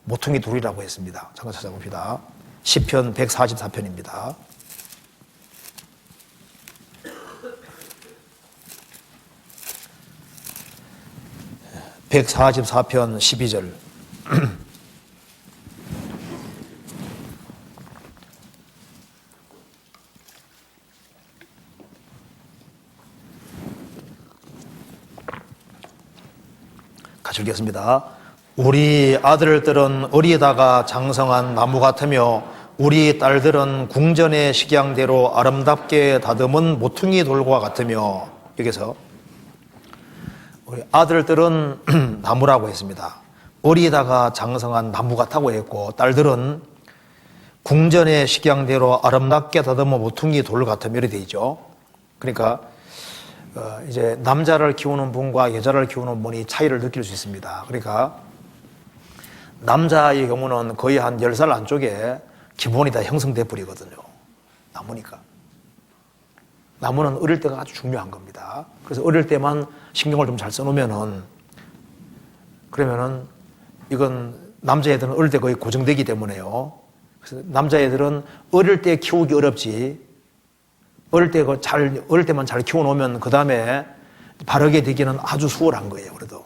모퉁이 돌이라고 했습니다. 잠깐 찾아봅시다. 시편 144편입니다. 144편 12절. 같이 읽겠습니다. 우리 아들들은 어리다가 장성한 나무 같으며 우리 딸들은 궁전의 식양대로 아름답게 다듬은 모퉁이 돌과 같으며 여기서 우리 아들들은 나무라고 했습니다. 어리다가 장성한 나무 같다고 했고 딸들은 궁전의 식양대로 아름답게 다듬어 모퉁이 돌 같으며 이렇게 되어 있죠. 그러니까 이제 남자를 키우는 분과 여자를 키우는 분이 차이를 느낄 수 있습니다. 그러니까 남자의 경우는 거의 한 10살 안쪽에 기본이 다 형성돼 버리거든요. 나무니까. 나무는 어릴 때가 아주 중요한 겁니다. 그래서 어릴 때만 신경을 좀 잘 써놓으면은 그러면은 이건 남자애들은 어릴 때 거의 고정되기 때문에요. 그래서 남자애들은 어릴 때 키우기 어렵지 어릴 때만 잘 키워놓으면 그 다음에 바르게 되기는 아주 수월한 거예요. 그래도.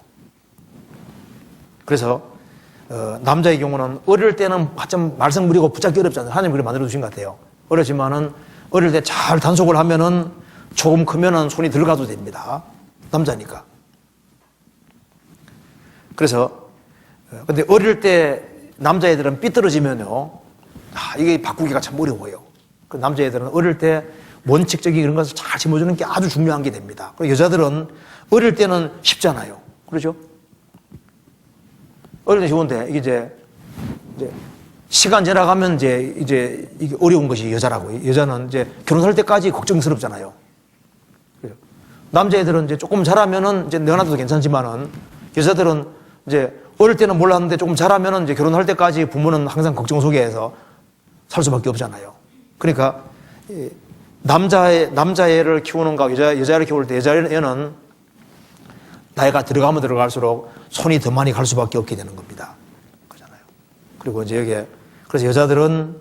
그래서 남자의 경우는 어릴 때는 좀 말썽 부리고 붙잡기 어렵잖아요. 하나님 그렇게 만들어 주신 것 같아요. 어렵지만은 어릴 때 잘 단속을 하면은 조금 크면은 손이 들어가도 됩니다. 남자니까. 그래서 근데 어릴 때 남자애들은 삐뚤어지면요, 이게 바꾸기가 참 어려워요. 그 남자애들은 어릴 때 원칙적인 이런 것을 잘 짊어주는 게 아주 중요한 게 됩니다. 그리고 여자들은 어릴 때는 쉽잖아요. 그렇죠? 어릴 때 쉬운데 이게 이제 시간 지나가면 이제 이게 어려운 것이 여자라고. 여자는 이제 결혼할 때까지 걱정스럽잖아요. 그렇죠? 남자애들은 이제 조금 자라면은 이제 내놔도 괜찮지만은 여자들은 이제 어릴 때는 몰랐는데 조금 자라면은 이제 결혼할 때까지 부모는 항상 걱정 속에서 살 수밖에 없잖아요. 그러니까 남자애를 키우는가 여자를 키울 때 여자애는 나이가 들어가면 들어갈수록 손이 더 많이 갈 수밖에 없게 되는 겁니다. 그렇잖아요. 그리고 이제 여기에 그래서 여자들은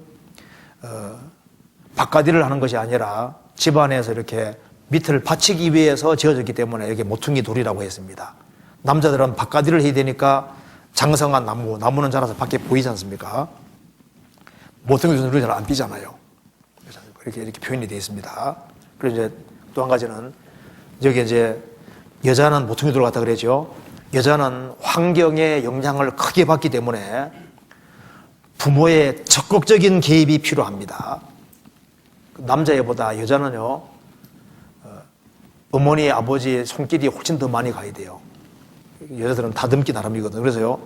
바깥일을 하는 것이 아니라 집안에서 이렇게 밑을 받치기 위해서 지어졌기 때문에 여기 모퉁이 돌이라고 했습니다. 남자들은 바깥일을 해야 되니까 장성한 나무는 자라서 밖에 보이지 않습니까? 모퉁이 돌이 잘 안 띄잖아요. 이렇게 표현이 되어 있습니다. 그리고 이제 또 한 가지는 여기 이제 여자는 모퉁이 돌 같다 그랬죠. 여자는 환경의 영향을 크게 받기 때문에 부모의 적극적인 개입이 필요합니다. 남자애보다 여자는요, 어머니, 아버지 손길이 훨씬 더 많이 가야 돼요. 여자들은 다듬기 나름이거든요. 그래서요,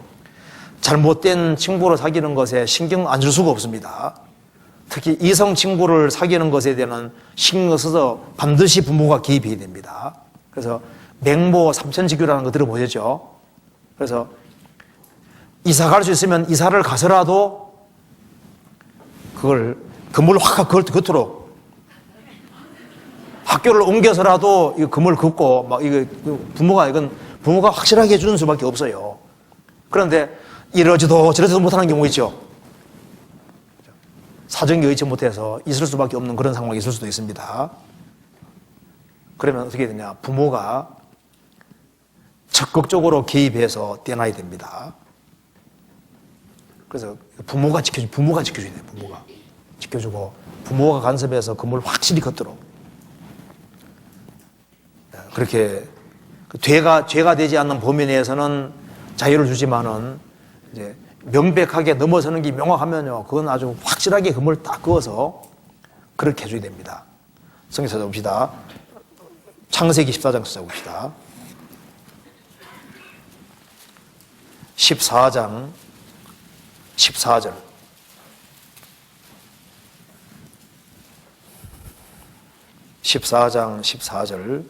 잘못된 친구를 사귀는 것에 신경 안 줄 수가 없습니다. 특히 이성 친구를 사귀는 것에 대한 신경을 써서 반드시 부모가 개입해야 됩니다. 그래서 맹모 삼천지교라는 거 들어보셨죠? 그래서 이사 갈 수 있으면 이사를 가서라도 그걸 건물을 확 걷도록 학교를 옮겨서라도 이 건물을 걷고 막 이거 부모가 확실하게 해주는 수밖에 없어요. 그런데 이러지도 저러지도 못하는 경우 있죠. 사정이 의치 못해서 있을 수밖에 없는 그런 상황이 있을 수도 있습니다. 그러면 어떻게 되냐? 부모가 적극적으로 개입해서 떼놔야 됩니다. 그래서 부모가 지켜줘야 돼요. 부모가 지켜주고 부모가 간섭해서 건물을 확실히 걷도록 그렇게 죄가 되지 않는 범위 내에서는 자유를 주지만은 이제 명백하게 넘어서는 게 명확하면요, 그건 아주 확실하게 건물을 딱 그어서 그렇게 해줘야 됩니다. 성경 찾아봅시다. 창세기 14장 찾아봅시다. 14장 14절.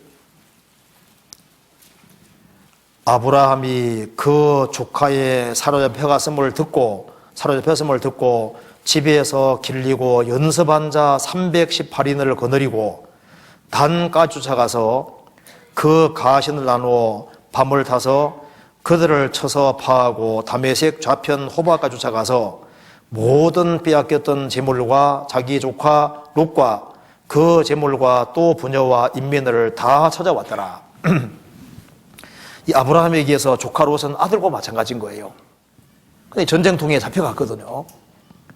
아브라함이 그 조카의 사로잡혔음을 듣고 집에서 길리고 연습한 자 318인을 거느리고 단가 쫓아가서 그 가신을 나누어 밤을 타서 그들을 쳐서 파하고 다메섹 좌편 호박가 쫓아가서 모든 빼앗겼던 재물과 자기 조카 롯과 그 재물과 또 부녀와 인민을 다 찾아왔더라. 이 아브라함에게서 조카 롯은 아들과 마찬가지인 거예요. 근데 전쟁통에 잡혀갔거든요.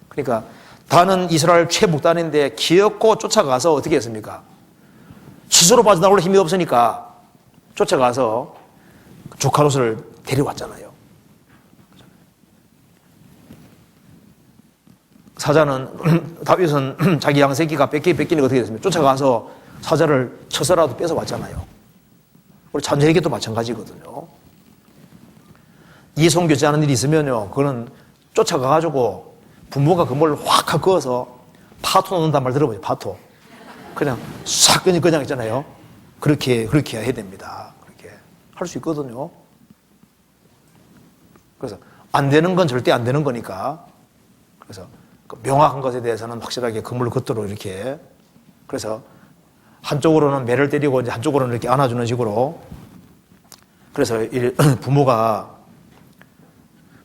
그러니까 단은 이스라엘 최북단인데 기어코 쫓아가서 어떻게 했습니까? 스스로 빠져나올 힘이 없으니까 쫓아가서 조카 롯을 데려왔잖아요. 사자는 다윗은 자기 양새끼가 뺏기는 어떻게 됐습니까? 쫓아가서 사자를 쳐서라도 뺏어왔잖아요. 우리 자녀에게도 마찬가지거든요. 이송교제 하는 일이 있으면요, 그거는 쫓아가가지고 부모가 건물을 확 그어서 파토 놓는단 말 들어보죠. 파토. 그냥 싹 그냥 있잖아요. 그렇게 해야 됩니다. 그렇게 할 수 있거든요. 그래서 안 되는 건 절대 안 되는 거니까. 그래서 그 명확한 것에 대해서는 확실하게 건물을 걷도록 이렇게. 그래서 한쪽으로는 매를 때리고 이제 한쪽으로는 이렇게 안아주는 식으로. 그래서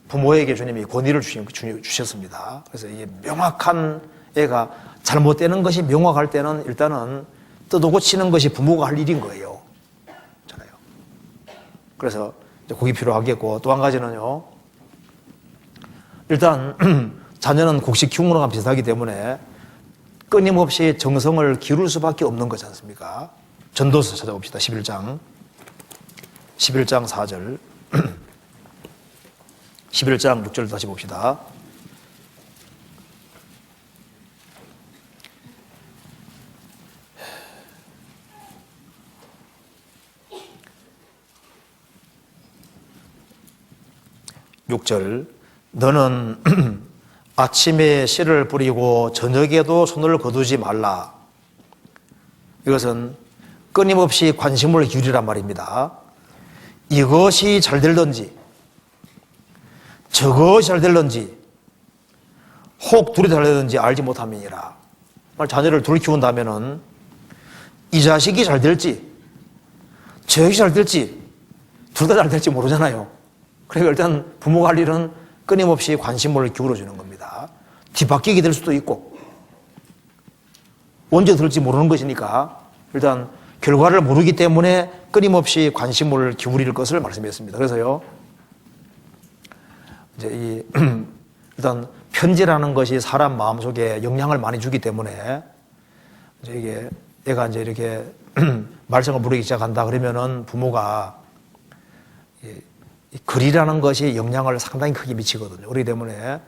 부모에게 주님이 권위를 주셨습니다. 그래서 이게 명확한 애가 잘못되는 것이 명확할 때는 일단은 뜯고 치는 것이 부모가 할 일인 거예요. 잖아요. 그래서 이제 그게 필요하겠고, 또 한 가지는요, 일단 자녀는 곡식 키우는 거랑 비슷하기 때문에 끊임없이 정성을 기울 수밖에 없는 거지 않습니까? 전도서 찾아봅시다. 11장 4절 11장 6절 다시 봅시다. 너는 아침에 씨를 뿌리고 저녁에도 손을 거두지 말라. 이것은 끊임없이 관심을 기울이란 말입니다. 이것이 잘 될런지 저것이 잘 될런지 혹 둘이 잘 될런지 알지 못함이니라. 자녀를 둘 키운다면은 이 자식이 잘 될지 저것이 잘 될지 둘 다 잘 될지 모르잖아요. 그러니까 일단 부모가 할 일은 끊임없이 관심을 기울여주는 겁니다. 뒤바뀌게 될 수도 있고 언제 들을지 모르는 것이니까 일단 결과를 모르기 때문에 끊임없이 관심을 기울일 것을 말씀했습니다. 그래서요, 이제 일단 편지라는 것이 사람 마음속에 영향을 많이 주기 때문에 이제 애가 이제 이렇게 말썽을 부리기 시작한다 그러면은 부모가 이 글이라는 것이 영향을 상당히 크게 미치거든요. 그렇기 때문에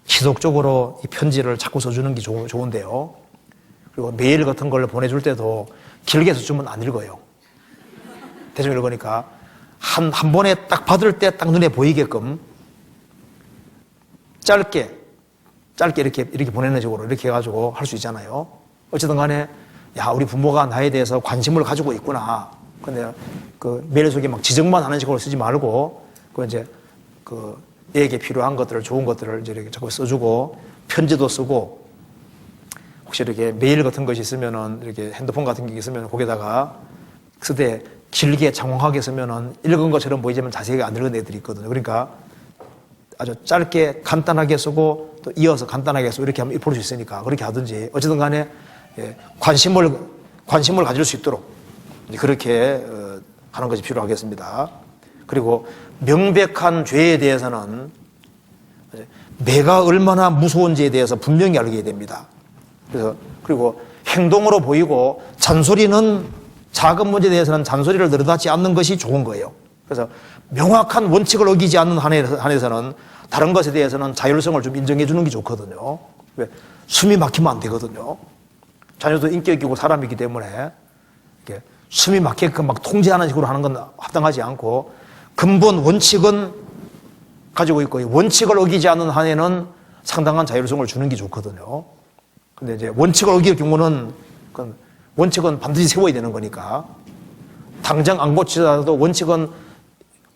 지속적으로 이 편지를 자꾸 써주는 게 좋은데요. 그리고 메일 같은 걸 보내줄 때도 길게 써주면 안 읽어요. 대충 읽으니까 한 번에 딱 받을 때 딱 눈에 보이게끔 짧게 이렇게 보내는 식으로 이렇게 해가지고 할 수 있잖아요. 어쨌든 간에 야, 우리 부모가 나에 대해서 관심을 가지고 있구나. 근데 그 메일 속에 막 지적만 하는 식으로 쓰지 말고 그 이제 그 애에게 필요한 것들을 좋은 것들을 이제 이렇게 자꾸 써주고 편지도 쓰고 혹시 이렇게 메일 같은 것이 있으면은 이렇게 핸드폰 같은 게 있으면 거기다가 쓰되 길게 장황하게 쓰면은 읽은 것처럼 보이지만 자세히 안 읽은 애들이 있거든요. 그러니까 아주 짧게 간단하게 쓰고 또 이어서 간단하게 쓰고 이렇게 하면 볼 수 있으니까 그렇게 하든지 어쨌든 간에 관심을 가질 수 있도록 그렇게 하는 것이 필요하겠습니다. 그리고 명백한 죄에 대해서는 내가 얼마나 무서운지에 대해서 분명히 알게 됩니다. 그리고 행동으로 보이고 잔소리는 작은 문제에 대해서는 잔소리를 늘어놓지 않는 것이 좋은 거예요. 그래서 명확한 원칙을 어기지 않는 한에서는 다른 것에 대해서는 자율성을 좀 인정해 주는 게 좋거든요. 왜? 숨이 막히면 안 되거든요. 자녀도 인격이고 사람이기 때문에 이렇게 숨이 막히게끔 막 통제하는 식으로 하는 건 합당하지 않고 근본 원칙은 가지고 있고 원칙을 어기지 않는 한에는 상당한 자율성을 주는 게 좋거든요. 근데 이제 원칙을 어길 경우는 원칙은 반드시 세워야 되는 거니까 당장 안 고치더라도 원칙은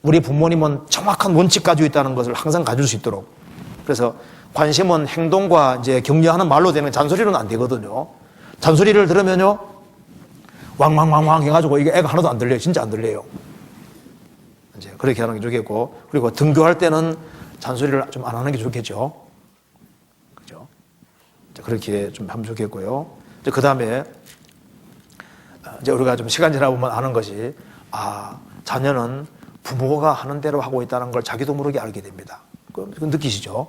우리 부모님은 정확한 원칙 가지고 있다는 것을 항상 가질 수 있도록. 그래서 관심은 행동과 이제 격려하는 말로 되는 잔소리로는 안 되거든요. 잔소리를 들으면요, 왕왕왕왕 해가지고 이게 애가 하나도 안 들려요. 진짜 안 들려요. 이제 그렇게 하는 게 좋겠고, 그리고 등교할 때는 잔소리를 좀 안 하는 게 좋겠죠. 그죠? 그렇게 좀 하면 좋겠고요. 그 다음에 이제 우리가 좀 시간 지나 보면 아는 것이 자녀는 부모가 하는 대로 하고 있다는 걸 자기도 모르게 알게 됩니다. 그건 느끼시죠?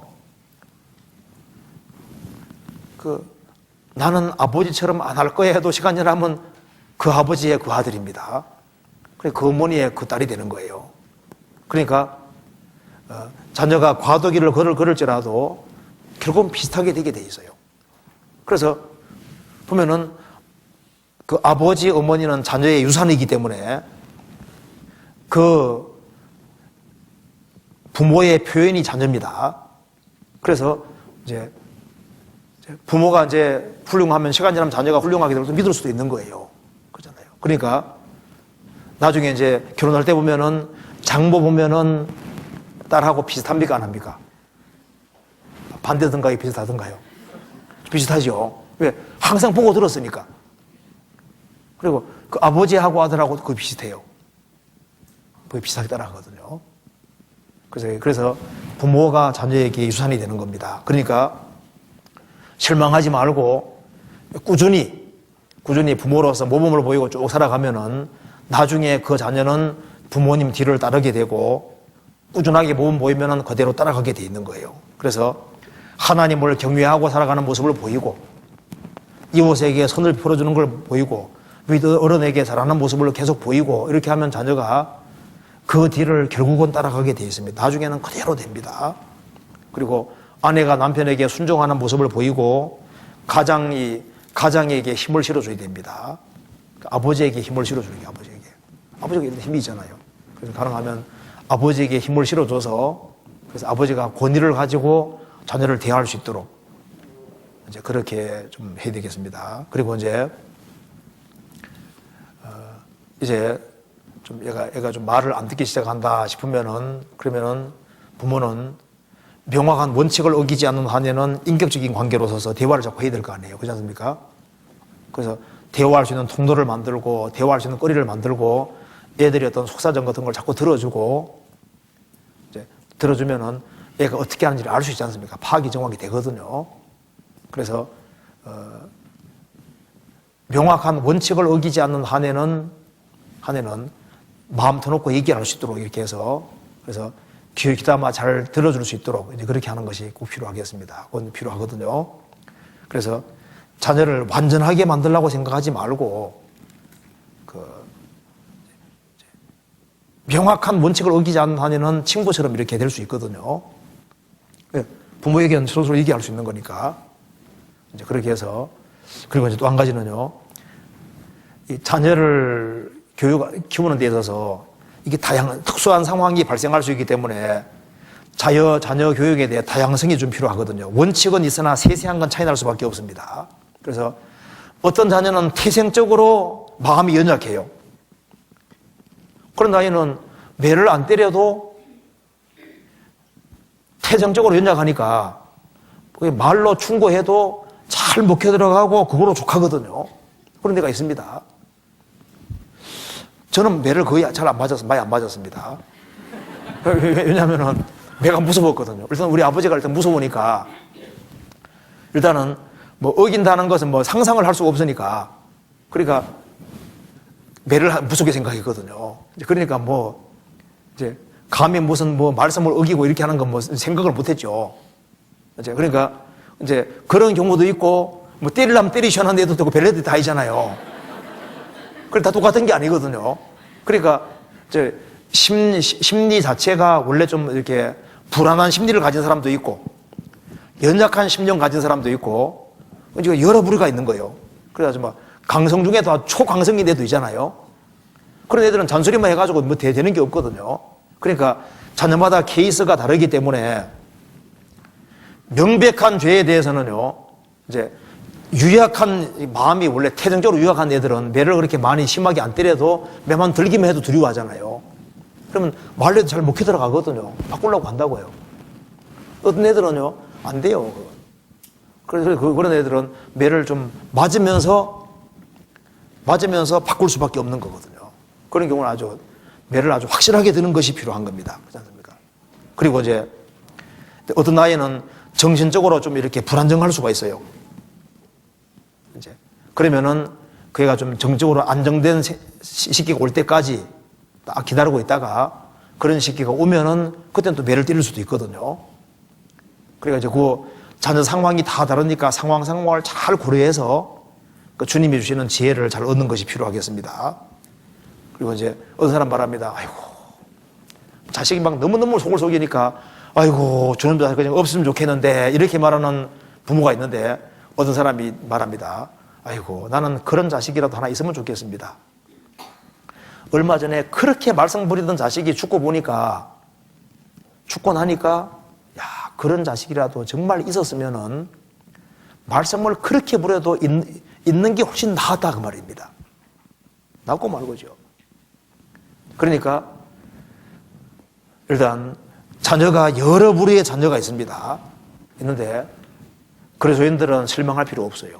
나는 아버지처럼 안 할 거야 해도 시간 지나면 그 아버지의 그 아들입니다. 그 어머니의 그 딸이 되는 거예요. 그러니까 자녀가 과도기를 걸을지라도 결국은 비슷하게 되게 돼 있어요. 그래서 보면은 그 아버지, 어머니는 자녀의 유산이기 때문에 그 부모의 표현이 자녀입니다. 그래서 이제 부모가 이제 훌륭하면 시간 지나면 자녀가 훌륭하게 되고 믿을 수도 있는 거예요. 그렇잖아요. 그러니까 나중에 이제 결혼할 때 보면은 장모 보면은 딸하고 비슷합니까? 안 합니까? 반대든가요? 비슷하든가요? 비슷하죠. 왜? 항상 보고 들었으니까. 그리고 그 아버지하고 아들하고 거의 비슷해요. 거의 비슷하게 따라가거든요. 그래서 부모가 자녀에게 유산이 되는 겁니다. 그러니까 실망하지 말고 꾸준히 부모로서 모범을 보이고 쭉 살아가면은 나중에 그 자녀는 부모님 뒤를 따르게 되고 꾸준하게 모범 보이면은 그대로 따라가게 돼 있는 거예요. 그래서 하나님을 경외하고 살아가는 모습을 보이고 이웃에게 선을 풀어주는 걸 보이고 어른에게 잘하는 모습을 계속 보이고 이렇게 하면 자녀가 그 뒤를 결국은 따라가게 돼 있습니다. 나중에는 그대로 됩니다. 그리고 아내가 남편에게 순종하는 모습을 보이고 가장에게 힘을 실어줘야 됩니다. 아버지에게 힘을 실어주는 게 아버지에게 힘이 있잖아요. 그래서 가능하면 아버지에게 힘을 실어줘서 그래서 아버지가 권위를 가지고 자녀를 대할 수 있도록 이제 그렇게 좀 해야 되겠습니다. 그리고 이제 좀 애가 좀 말을 안 듣기 시작한다 싶으면은 그러면은 부모는 명확한 원칙을 어기지 않는 한에는 인격적인 관계로 서서 대화를 자꾸 해야 될 거 아니에요. 그렇지 않습니까? 그래서 대화할 수 있는 통로를 만들고 대화할 수 있는 거리를 만들고 애들이 어떤 속사정 같은 걸 자꾸 들어주고, 이제 들어주면은 애가 어떻게 하는지를 알 수 있지 않습니까? 파악이 정확히 되거든요. 그래서, 명확한 원칙을 어기지 않는 한에는 마음 터놓고 얘기할 수 있도록 이렇게 해서, 그래서 귀담아 잘 들어줄 수 있도록 이제 그렇게 하는 것이 꼭 필요하겠습니다. 그건 필요하거든요. 그래서 자녀를 완전하게 만들려고 생각하지 말고, 명확한 원칙을 어기지 않는 한에는 친구처럼 이렇게 될 수 있거든요. 부모에게는 서로 얘기할 수 있는 거니까. 이제 그렇게 해서, 그리고 이제 또 한 가지는요, 이 자녀를 키우는 데 있어서 이게 특수한 상황이 발생할 수 있기 때문에 자녀 교육에 대해 다양성이 좀 필요하거든요. 원칙은 있으나 세세한 건 차이 날 수밖에 없습니다. 그래서 어떤 자녀는 태생적으로 마음이 연약해요. 그런 아이는 매를 안 때려도 태생적으로 연약하니까 말로 충고해도 잘 먹혀 들어가고 그거로 족하거든요. 그런 데가 있습니다. 저는 매를 거의 잘 안 맞았어요. 많이 안 맞았습니다. 왜냐하면 매가 무서웠거든요. 일단 우리 아버지가 일단 무서우니까 일단은 뭐 어긴다는 것은 뭐 상상을 할 수가 없으니까 그러니까 매를 무섭게 생각했거든요. 그러니까 뭐 이제 감히 무슨 뭐 말씀을 어기고 이렇게 하는 건 뭐 생각을 못했죠. 이제 그러니까 이제 그런 경우도 있고 뭐 때리려면 때리시는 애도 되고 별애들이 다 있잖아요. 그래 다 똑같은 게 아니거든요. 그러니까 이제 심리 자체가 원래 좀 이렇게 불안한 심리를 가진 사람도 있고 연약한 심령 가진 사람도 있고 이제 여러 부류가 있는 거예요. 그래가지고 막 강성 중에도 초강성인 애도 있잖아요. 그런 애들은 잔소리만 해가지고 뭐 되는 게 없거든요. 그러니까 자녀마다 케이스가 다르기 때문에 명백한 죄에 대해서는요, 이제 유약한 마음이 원래 태생적으로 유약한 애들은 매를 그렇게 많이 심하게 안 때려도 매만 들기만 해도 두려워하잖아요. 그러면 말려도 잘 먹혀 들어가거든요. 바꾸려고 한다고요. 어떤 애들은요, 안 돼요. 그래서 그런 애들은 매를 좀 맞으면서 바꿀 수밖에 없는 거거든요. 그런 경우는 매를 아주 확실하게 드는 것이 필요한 겁니다. 그렇지 않습니까? 그리고 이제 어떤 아이는 정신적으로 좀 이렇게 불안정할 수가 있어요. 이제 그러면은 그 애가 좀 정적으로 안정된 시기가 올 때까지 딱 기다리고 있다가 그런 시기가 오면은 그때는 또 매를 때릴 수도 있거든요. 그러니까 이제 그 자녀 상황이 다 다르니까 상황을 잘 고려해서 그 주님이 주시는 지혜를 잘 얻는 것이 필요하겠습니다. 그리고 이제 어떤 사람 말합니다. 아이고, 자식이 막 너무너무 속을 속이니까 아이고, 저놈 자식 그냥 없으면 좋겠는데 이렇게 말하는 부모가 있는데 어떤 사람이 말합니다. 아이고, 나는 그런 자식이라도 하나 있으면 좋겠습니다. 얼마 전에 그렇게 말썽 부리던 자식이 죽고 나니까 야, 그런 자식이라도 정말 있었으면은 말썽을 그렇게 부려도 있는 게 훨씬 나았다 그 말입니다. 낫고 말고죠. 그러니까 일단 자녀가 여러 부류의 자녀가 있는데 그리스도인들은 실망할 필요 없어요.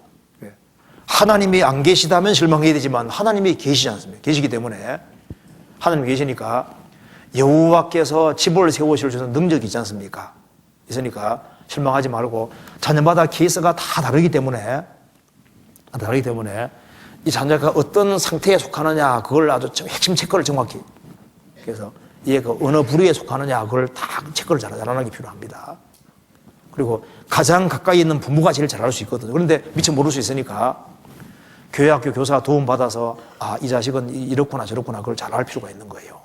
하나님이 안 계시다면 실망해야 되지만 하나님이 계시지 않습니까? 계시기 때문에 하나님이 계시니까 여호와께서 집을 세우실 수 있는 능력이 있지 않습니까? 있으니까 실망하지 말고 자녀마다 케이스가 다 다르기 때문에 이 자녀가 어떤 상태에 속하느냐 그걸 아주 핵심 체크를 정확히 그래서 얘가 어느 부류에 속하느냐 그걸 다 체크를 잘하는 게 필요합니다. 그리고 가장 가까이 있는 부모가 제일 잘할 수 있거든요. 그런데 미처 모를 수 있으니까 교회 학교 교사 도움 받아서 이 자식은 이렇구나 저렇구나 그걸 잘 알 필요가 있는 거예요.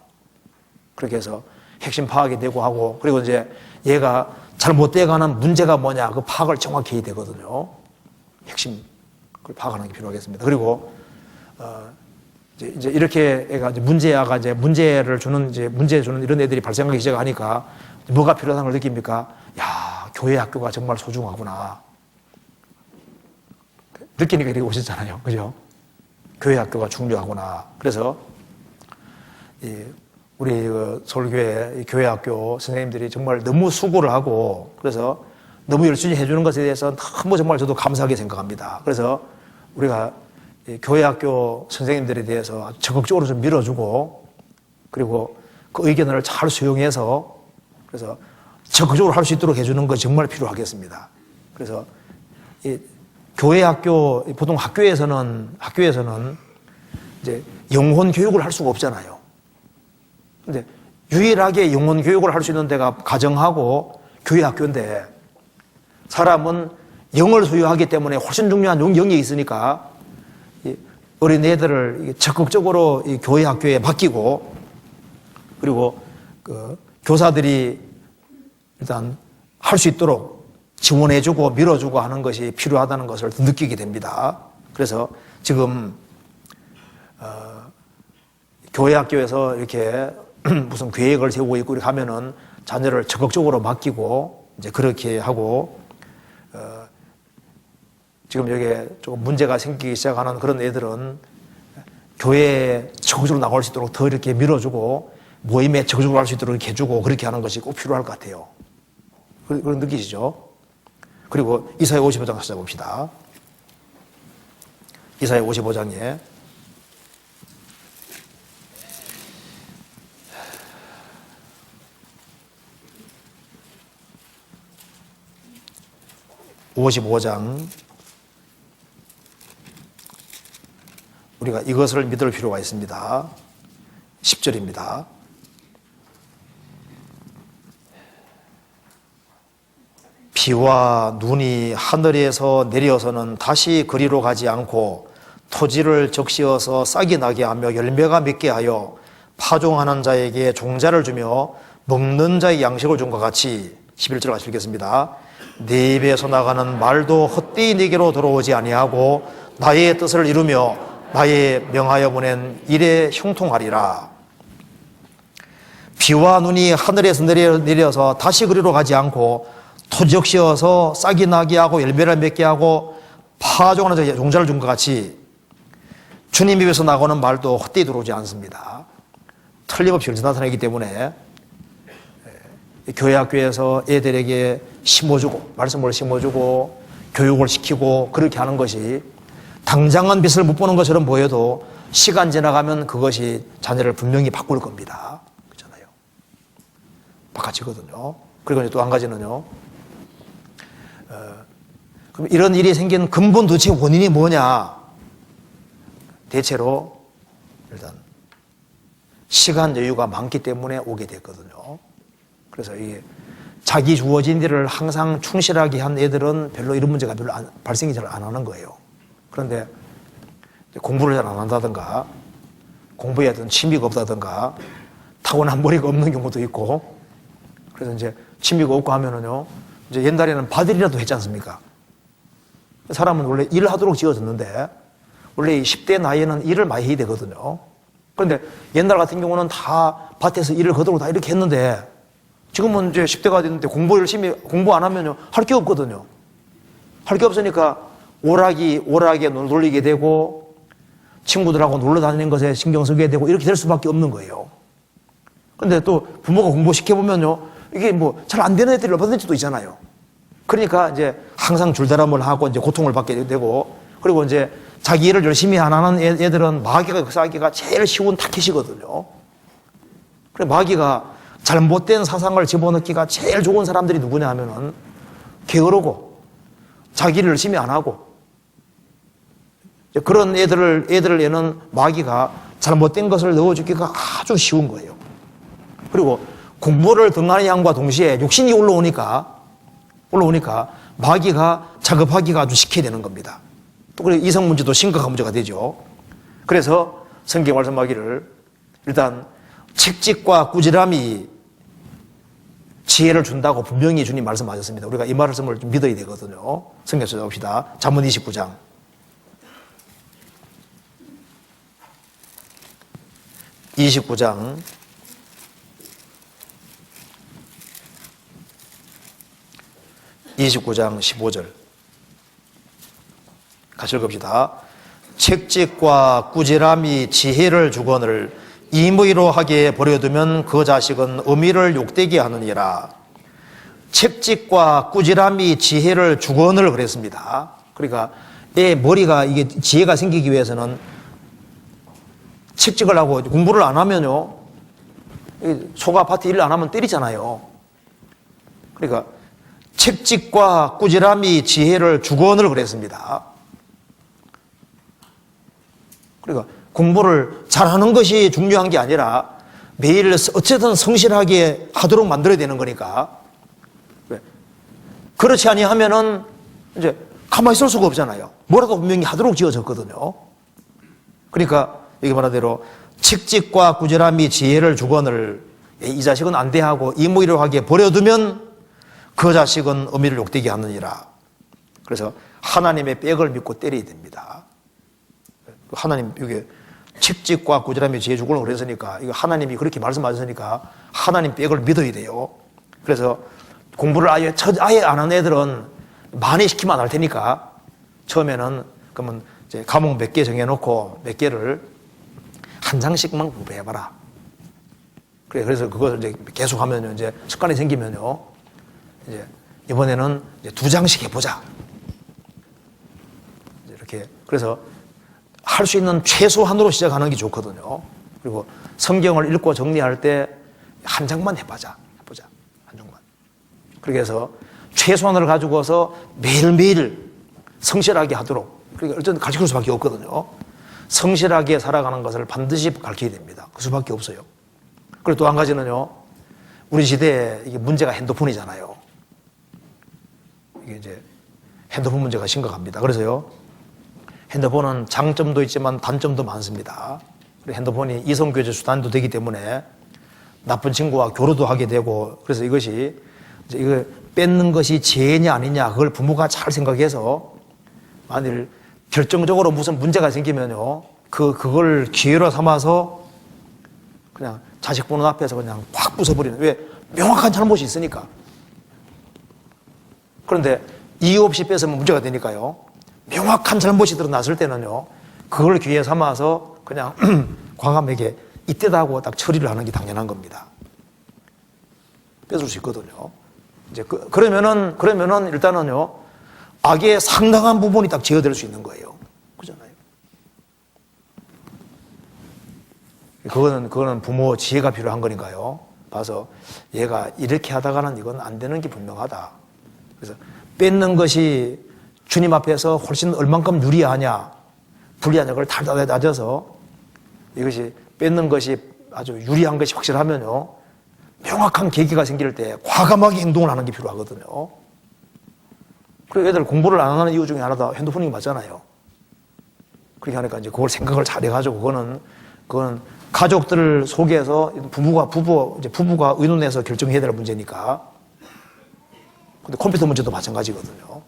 그렇게 해서 핵심 파악이 되고 하고 그리고 이제 얘가 잘못돼가는 문제가 뭐냐 그 파악을 정확히 해야 되거든요. 핵심 그걸 파악하는 게 필요하겠습니다. 그리고 이제 이렇게 애가 이제 문제를 주는 이런 애들이 발생하기 시작하니까 뭐가 필요한 걸 느낍니까? 야, 교회 학교가 정말 소중하구나. 느끼니까 이렇게 오셨잖아요. 그죠? 교회 학교가 중요하구나. 그래서, 우리 서울교회 교회 학교 선생님들이 정말 너무 수고를 하고, 그래서 너무 열심히 해주는 것에 대해서 너무 정말 저도 감사하게 생각합니다. 그래서 우리가 교회 학교 선생님들에 대해서 적극적으로 좀 밀어주고, 그리고 그 의견을 잘 수용해서 그래서 적극적으로 할 수 있도록 해주는 것 정말 필요하겠습니다. 그래서 이 교회 학교, 보통 학교에서는 이제 영혼 교육을 할 수가 없잖아요. 근데 유일하게 영혼 교육을 할 수 있는 데가 가정하고 교회 학교인데 사람은 영을 소유하기 때문에 훨씬 중요한 영이 있으니까 어린애들을 적극적으로 이 교회 학교에 맡기고 그리고 그 교사들이 일단 할 수 있도록 지원해주고 밀어주고 하는 것이 필요하다는 것을 느끼게 됩니다. 그래서 지금 교회 학교에서 이렇게 무슨 계획을 세우고 있고 이렇게 하면은 자녀를 적극적으로 맡기고 이제 그렇게 하고 지금 여기에 조금 문제가 생기기 시작하는 그런 애들은 교회에 적극적으로 나갈 수 있도록 더 이렇게 밀어주고 모임에 적극적으로 할 수 있도록 이렇게 해주고 그렇게 하는 것이 꼭 필요할 것 같아요. 그런 느끼시죠? 그리고 이사야 55장 찾아봅시다. 이사야 55장에 55장 우리가 이것을 믿을 필요가 있습니다. 10절입니다. 비와 눈이 하늘에서 내려서는 다시 그리로 가지 않고 토지를 적시어서 싹이 나게 하며 열매가 맺게 하여 파종하는 자에게 종자를 주며 먹는 자의 양식을 준 것 같이 11절 같이 읽겠습니다. 내 입에서 나가는 말도 헛되이 내게로 들어오지 아니하고 나의 뜻을 이루며 나의 명하여 보낸 일에 형통하리라. 비와 눈이 하늘에서 내려서 다시 그리로 가지 않고 토지 적시어서 싹이 나게 하고 열매를 맺게 하고 파종하는 자에게 종자를 준 것 같이 주님 입에서 나오는 말도 헛되이 들어오지 않습니다. 틀림없이 나타나기 때문에 교회 학교에서 애들에게 심어주고 말씀을 심어주고 교육을 시키고 그렇게 하는 것이 당장은 빛을 못 보는 것처럼 보여도 시간 지나가면 그것이 자녀를 분명히 바꿀 겁니다. 그렇잖아요. 바꿔지거든요. 그리고 또 한 가지는요. 그럼 이런 일이 생긴 근본 도대체 원인이 뭐냐? 대체로 일단 시간 여유가 많기 때문에 오게 됐거든요. 그래서 이게 자기 주어진 일을 항상 충실하게 한 애들은 별로 이런 문제가 별로 발생이 잘 안 하는 거예요. 그런데 공부를 잘 안 한다든가 공부에 어떤 취미가 없다든가 타고난 머리가 없는 경우도 있고 그래서 이제 취미가 없고 하면은요 이제 옛날에는 바들이라도 했지 않습니까? 사람은 원래 일을 하도록 지어졌는데 원래 이 10대 나이에는 일을 많이 해야 되거든요. 그런데 옛날 같은 경우는 다 밭에서 일을 거두고 다 이렇게 했는데 지금은 이제 10대가 됐는데 공부 안 하면요 할 게 없거든요. 할 게 없으니까 오락에 놀리게 되고 친구들하고 놀러 다니는 것에 신경 쓰게 되고 이렇게 될 수밖에 없는 거예요. 그런데 또 부모가 공부시켜보면요 이게 뭐 잘 안 되는 애들이 얼마든지도 있잖아요. 그러니까 이제 항상 줄다람을 하고 이제 고통을 받게 되고 그리고 이제 자기 일을 열심히 안 하는 애들은 마귀가 역사하기가 제일 쉬운 타켓이거든요. 그래 마귀가 잘못된 사상을 집어넣기가 제일 좋은 사람들이 누구냐 하면은 게으르고 자기 일을 열심히 안 하고 그런 애들에는 마귀가 잘못된 것을 넣어주기가 아주 쉬운 거예요. 그리고 공부를 등한히 함과 동시에 욕심이 올라오니까 마귀가 작업하기가 아주 쉽게 되는 겁니다. 또 그래 이성 문제도 심각한 문제가 되죠. 그래서 성경 말씀하기를 일단 책직과 꾸지람이 지혜를 준다고 분명히 주님 말씀하셨습니다. 우리가 이 말씀을 좀 믿어야 되거든요. 성경 찾아봅시다. 잠언 29장. (29장) 15절 같이 읽읍시다. 책직과 꾸지람이 지혜를 주거늘 임의로 하게 버려두면 그 자식은 어미를 욕되게 하느니라. 책직과 꾸지람이 지혜를 주거늘 그랬습니다. 그러니까 애 머리가 이게 지혜가 생기기 위해서는 책직을 하고 공부를 안 하면요 소가 밭에 일 안 하면 때리잖아요. 그러니까 책직과 꾸지람이 지혜를 주거늘 그랬습니다. 그러니까 공부를 잘하는 것이 중요한 게 아니라 매일 어쨌든 성실하게 하도록 만들어야 되는 거니까. 그렇지 아니하면은 이제 가만히 있을 수가 없잖아요. 뭐라도 분명히 하도록 지어졌거든요. 그러니까 여기 말한 대로 책직과 꾸지람이 지혜를 주거늘, 이 자식은 안 대하고 이무이러하게 버려두면 그 자식은 어미를 욕되게 하느니라. 그래서 하나님의 빽을 믿고 때려야 됩니다. 하나님, 이게 책직과 꾸지람이 지혜 주거늘 그랬으니까, 이거 하나님이 그렇게 말씀하셨으니까 하나님 빽을 믿어야 돼요. 그래서 공부를 아예 안 하는 애들은 많이 시키면 안 할 테니까 처음에는 그러면 이제 과목 몇 개 정해놓고 몇 개를 한 장씩만 공부해봐라. 그래서 그걸 이제 계속 하면 이제 습관이 생기면요. 이제 이번에는 이제 2장씩 해보자. 이렇게. 그래서 할 수 있는 최소한으로 시작하는 게 좋거든요. 그리고 성경을 읽고 정리할 때 한 장만 해보자. 한 장만. 그렇게 해서 최소한을 가지고서 매일매일 성실하게 하도록. 그러니까 어쨌든 가르칠 수밖에 없거든요. 성실하게 살아가는 것을 반드시 가르쳐야 됩니다. 그 수밖에 없어요. 그리고 또 한 가지는요. 우리 시대에 이게 문제가 핸드폰이잖아요. 이게 이제 핸드폰 문제가 심각합니다. 그래서요. 핸드폰은 장점도 있지만 단점도 많습니다. 핸드폰이 이성교제 수단도 되기 때문에 나쁜 친구와 교류도 하게 되고, 그래서 이것이 이제 이거 뺏는 것이 죄냐 아니냐 그걸 부모가 잘 생각해서 만일 결정적으로 무슨 문제가 생기면요, 그걸 기회로 삼아서 그냥 자식 보는 앞에서 그냥 확 부숴버리는. 왜? 명확한 잘못이 있으니까. 그런데 이유 없이 뺏으면 문제가 되니까요. 명확한 잘못이 드러났을 때는요, 그걸 기회 삼아서 그냥 과감하게 이때다 하고 딱 처리를 하는 게 당연한 겁니다. 뺏을 수 있거든요. 이제 그러면은 일단은요, 악의 상당한 부분이 딱 제어될 수 있는 거예요. 그잖아요. 그거는 부모 지혜가 필요한 거니까요. 봐서 얘가 이렇게 하다가는 이건 안 되는 게 분명하다. 그래서 뺏는 것이 주님 앞에서 훨씬 얼만큼 유리하냐, 불리하냐, 그걸 다 따져서 이것이 뺏는 것이 아주 유리한 것이 확실하면요, 명확한 계기가 생길 때 과감하게 행동을 하는 게 필요하거든요. 그리고 애들 공부를 안 하는 이유 중에 하나가 핸드폰이 맞잖아요. 그렇게 하니까 이제 그걸 생각을 잘 해가지고 그거는 가족들 속에서 부부가 의논해서 결정해야 될 문제니까. 근데 컴퓨터 문제도 마찬가지거든요.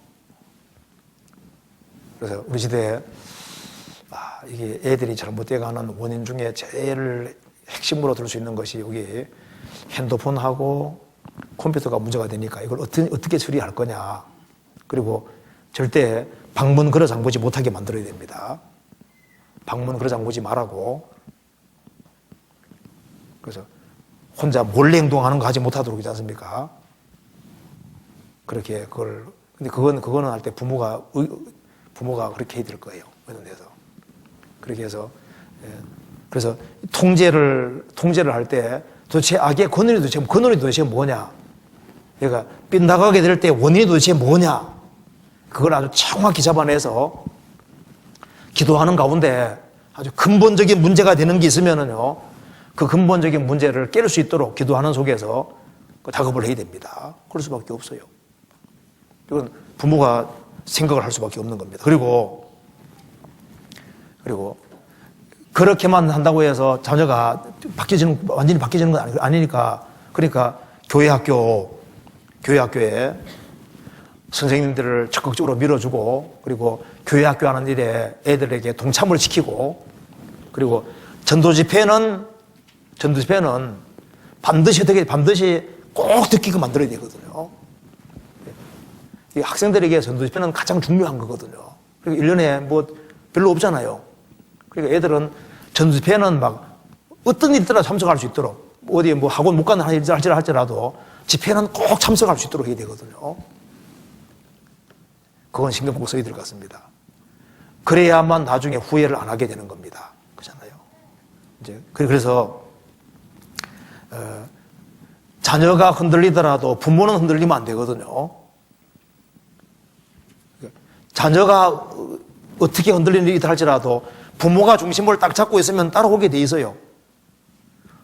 그래서 우리 시대에 이게 애들이 잘못돼가는 원인 중에 제일 핵심으로 들 수 있는 것이 여기 핸드폰하고 컴퓨터가 문제가 되니까 이걸 어떻게 처리할 거냐. 그리고 절대 방문 걸어 잠그지 못하게 만들어야 됩니다. 방문 걸어 잠그지 말라고. 그래서 혼자 몰래 행동하는 거 하지 못하도록 하지 않습니까? 그렇게 근데 그거는 할 때 부모가 그렇게 해야 될 거예요. 어떤 데서. 그렇게 해서, 그래서 통제를 할 때 도대체 악의 근원이 도대체 뭐냐? 얘가 빗나가게 될 때 원인이 도대체 뭐냐? 그걸 아주 정확히 잡아내서 기도하는 가운데 아주 근본적인 문제가 되는 게 있으면은요, 그 근본적인 문제를 깰 수 있도록 기도하는 속에서 그 작업을 해야 됩니다. 그럴 수밖에 없어요. 이건 부모가 생각을 할 수밖에 없는 겁니다. 그리고 그렇게만 한다고 해서 자녀가 완전히 바뀌지는 건 아니니까. 그러니까 교회학교에 선생님들을 적극적으로 밀어주고, 그리고 교회학교 하는 일에 애들에게 동참을 시키고, 그리고 전도 집회는 반드시 꼭 듣기고 만들어야 되거든요. 이 학생들에게 전도 집회는 가장 중요한 거거든요. 그리고 1년에 뭐 별로 없잖아요. 그러니까 애들은 전도 집회는 막 어떤 일이더라도 참석할 수 있도록, 어디 뭐 학원 못 가는 일을 할지라도 집회는 꼭 참석할 수 있도록 해야 되거든요. 그건 신경 꼭 써야 될 것 같습니다. 그래야만 나중에 후회를 안 하게 되는 겁니다. 그렇잖아요. 이제 그래서 자녀가 흔들리더라도 부모는 흔들리면 안 되거든요. 자녀가 어떻게 흔들리는 일이 할지라도 부모가 중심을 딱 잡고 있으면 따라오게 돼 있어요.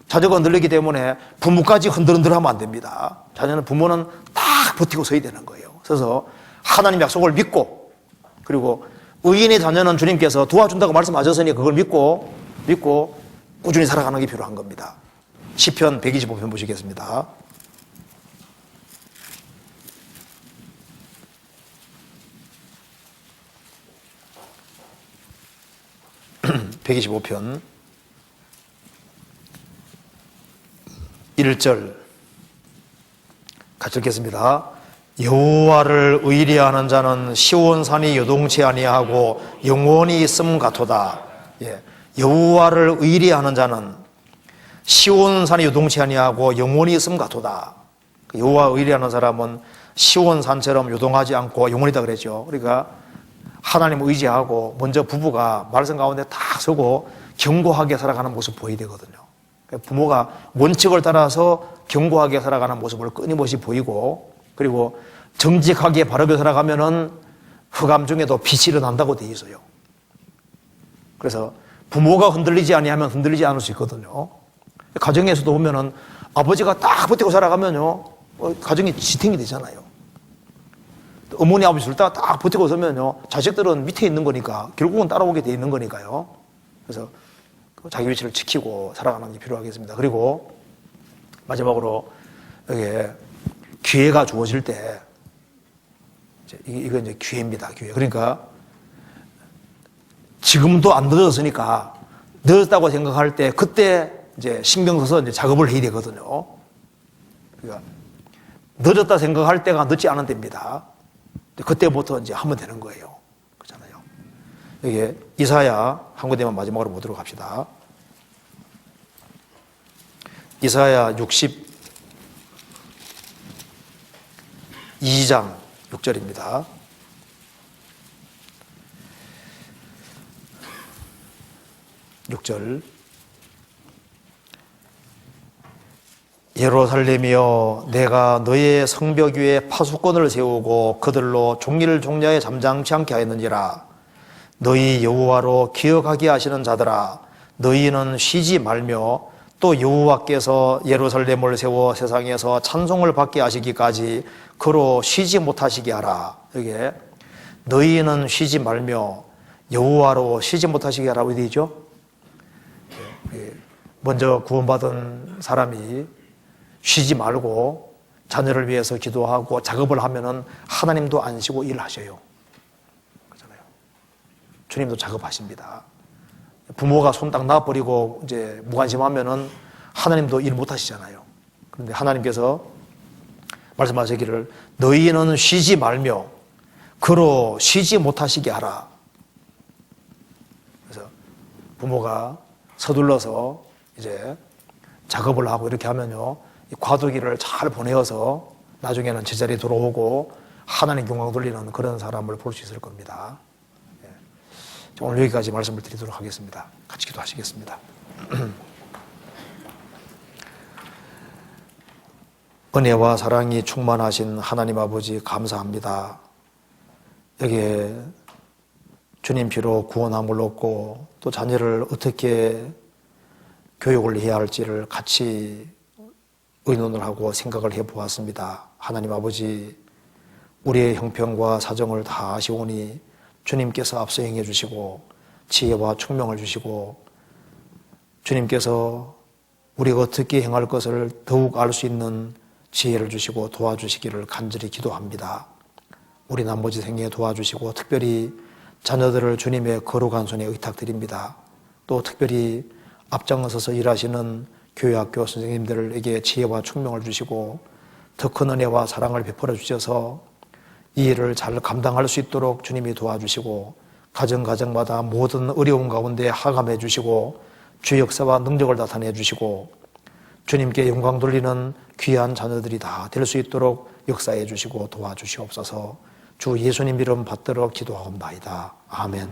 자녀가 흔들리기 때문에 부모까지 흔들흔들하면 안 됩니다. 자녀는 부모는 딱 버티고 서야 되는 거예요. 그래서 하나님 약속을 믿고, 그리고 의인의 자녀는 주님께서 도와준다고 말씀하셨으니 그걸 믿고 꾸준히 살아가는 게 필요한 겁니다. 시편 125편 보시겠습니다. 125편 1절 같이 읽겠습니다. 여호와를 의리하는 자는 시온산이 요동치 아니하고 영원히 있음 같도다. 여호와를 의리하는 자는 시온산이 요동치 아니하고 영원히 있음 같도다. 여호와 의리하는 사람은 시온산처럼 요동하지 않고 영원히다 그랬죠. 그러니까 하나님 의지하고 먼저 부부가 말씀 가운데 딱 서고 견고하게 살아가는 모습 보여야 되거든요. 부모가 원칙을 따라서 견고하게 살아가는 모습을 끊임없이 보이고, 그리고 정직하게 바르게 살아가면은 흑암 중에도 빛이 일어난다고 되어 있어요. 그래서 부모가 흔들리지 아니하면 흔들리지 않을 수 있거든요. 가정에서도 보면은 아버지가 딱 버티고 살아가면요, 가정이 지탱이 되잖아요. 어머니 아버지 둘 다 딱 버티고 서면요, 자식들은 밑에 있는 거니까 결국은 따라오게 돼 있는 거니까요. 그래서 자기 위치를 지키고 살아가는 게 필요하겠습니다. 그리고 마지막으로 여기에 기회가 주어질 때, 이건 이제 기회입니다. 기회. 그러니까 지금도 안 늦었으니까 늦었다고 생각할 때 그때 이제 신경 써서 이제 작업을 해야 되거든요. 그러니까 늦었다 생각할 때가 늦지 않은 때입니다. 그때부터 이제 하면 되는 거예요. 그렇잖아요. 여기 이사야 한 군데만 마지막으로 보도록 합시다. 이사야 62장 6절입니다. 예루살렘이여, 내가 너의 성벽 위에 파수꾼을 세우고 그들로 종일 종야에 잠잠치 않게 하였느니라. 너희 여호와로 기억하게 하시는 자들아, 너희는 쉬지 말며 또 여호와께서 예루살렘을 세워 세상에서 찬송을 받게 하시기까지 그로 쉬지 못하시게 하라. 여기에 너희는 쉬지 말며 여호와로 쉬지 못하시게 하라고 되어 있죠. 먼저 구원받은 사람이 쉬지 말고 자녀를 위해서 기도하고 작업을 하면은 하나님도 안 쉬고 일하셔요. 그렇잖아요. 주님도 작업하십니다. 부모가 손 딱 놔버리고 이제 무관심하면은 하나님도 일 못 하시잖아요. 그런데 하나님께서 말씀하시기를 너희는 쉬지 말며 그로 쉬지 못하시게 하라. 그래서 부모가 서둘러서 이제 작업을 하고 이렇게 하면요, 이 과도기를 잘 보내어서 나중에는 제자리에 들어오고 하나님 영광 돌리는 그런 사람을 볼 수 있을 겁니다. 오늘 여기까지 말씀을 드리도록 하겠습니다. 같이 기도하시겠습니다. 은혜와 사랑이 충만하신 하나님 아버지 감사합니다. 여기에 주님 피로 구원함을 얻고 또 자녀를 어떻게 교육을 해야 할지를 같이 의논을 하고 생각을 해보았습니다. 하나님 아버지, 우리의 형편과 사정을 다 아시오니 주님께서 앞서 행해 주시고 지혜와 총명을 주시고 주님께서 우리가 어떻게 행할 것을 더욱 알 수 있는 지혜를 주시고 도와주시기를 간절히 기도합니다. 우리 나머지 생애에 도와주시고 특별히 자녀들을 주님의 거룩한 손에 의탁드립니다. 또 특별히 앞장서서 일하시는 교회학교 선생님들에게 지혜와 총명을 주시고 더 큰 은혜와 사랑을 베풀어 주셔서 이 일을 잘 감당할 수 있도록 주님이 도와주시고 가정마다 모든 어려움 가운데 하감해 주시고 주 역사와 능력을 나타내 주시고 주님께 영광 돌리는 귀한 자녀들이 다 될 수 있도록 역사해 주시고 도와주시옵소서. 주 예수님 이름 받들어 기도하옵나이다. 아멘.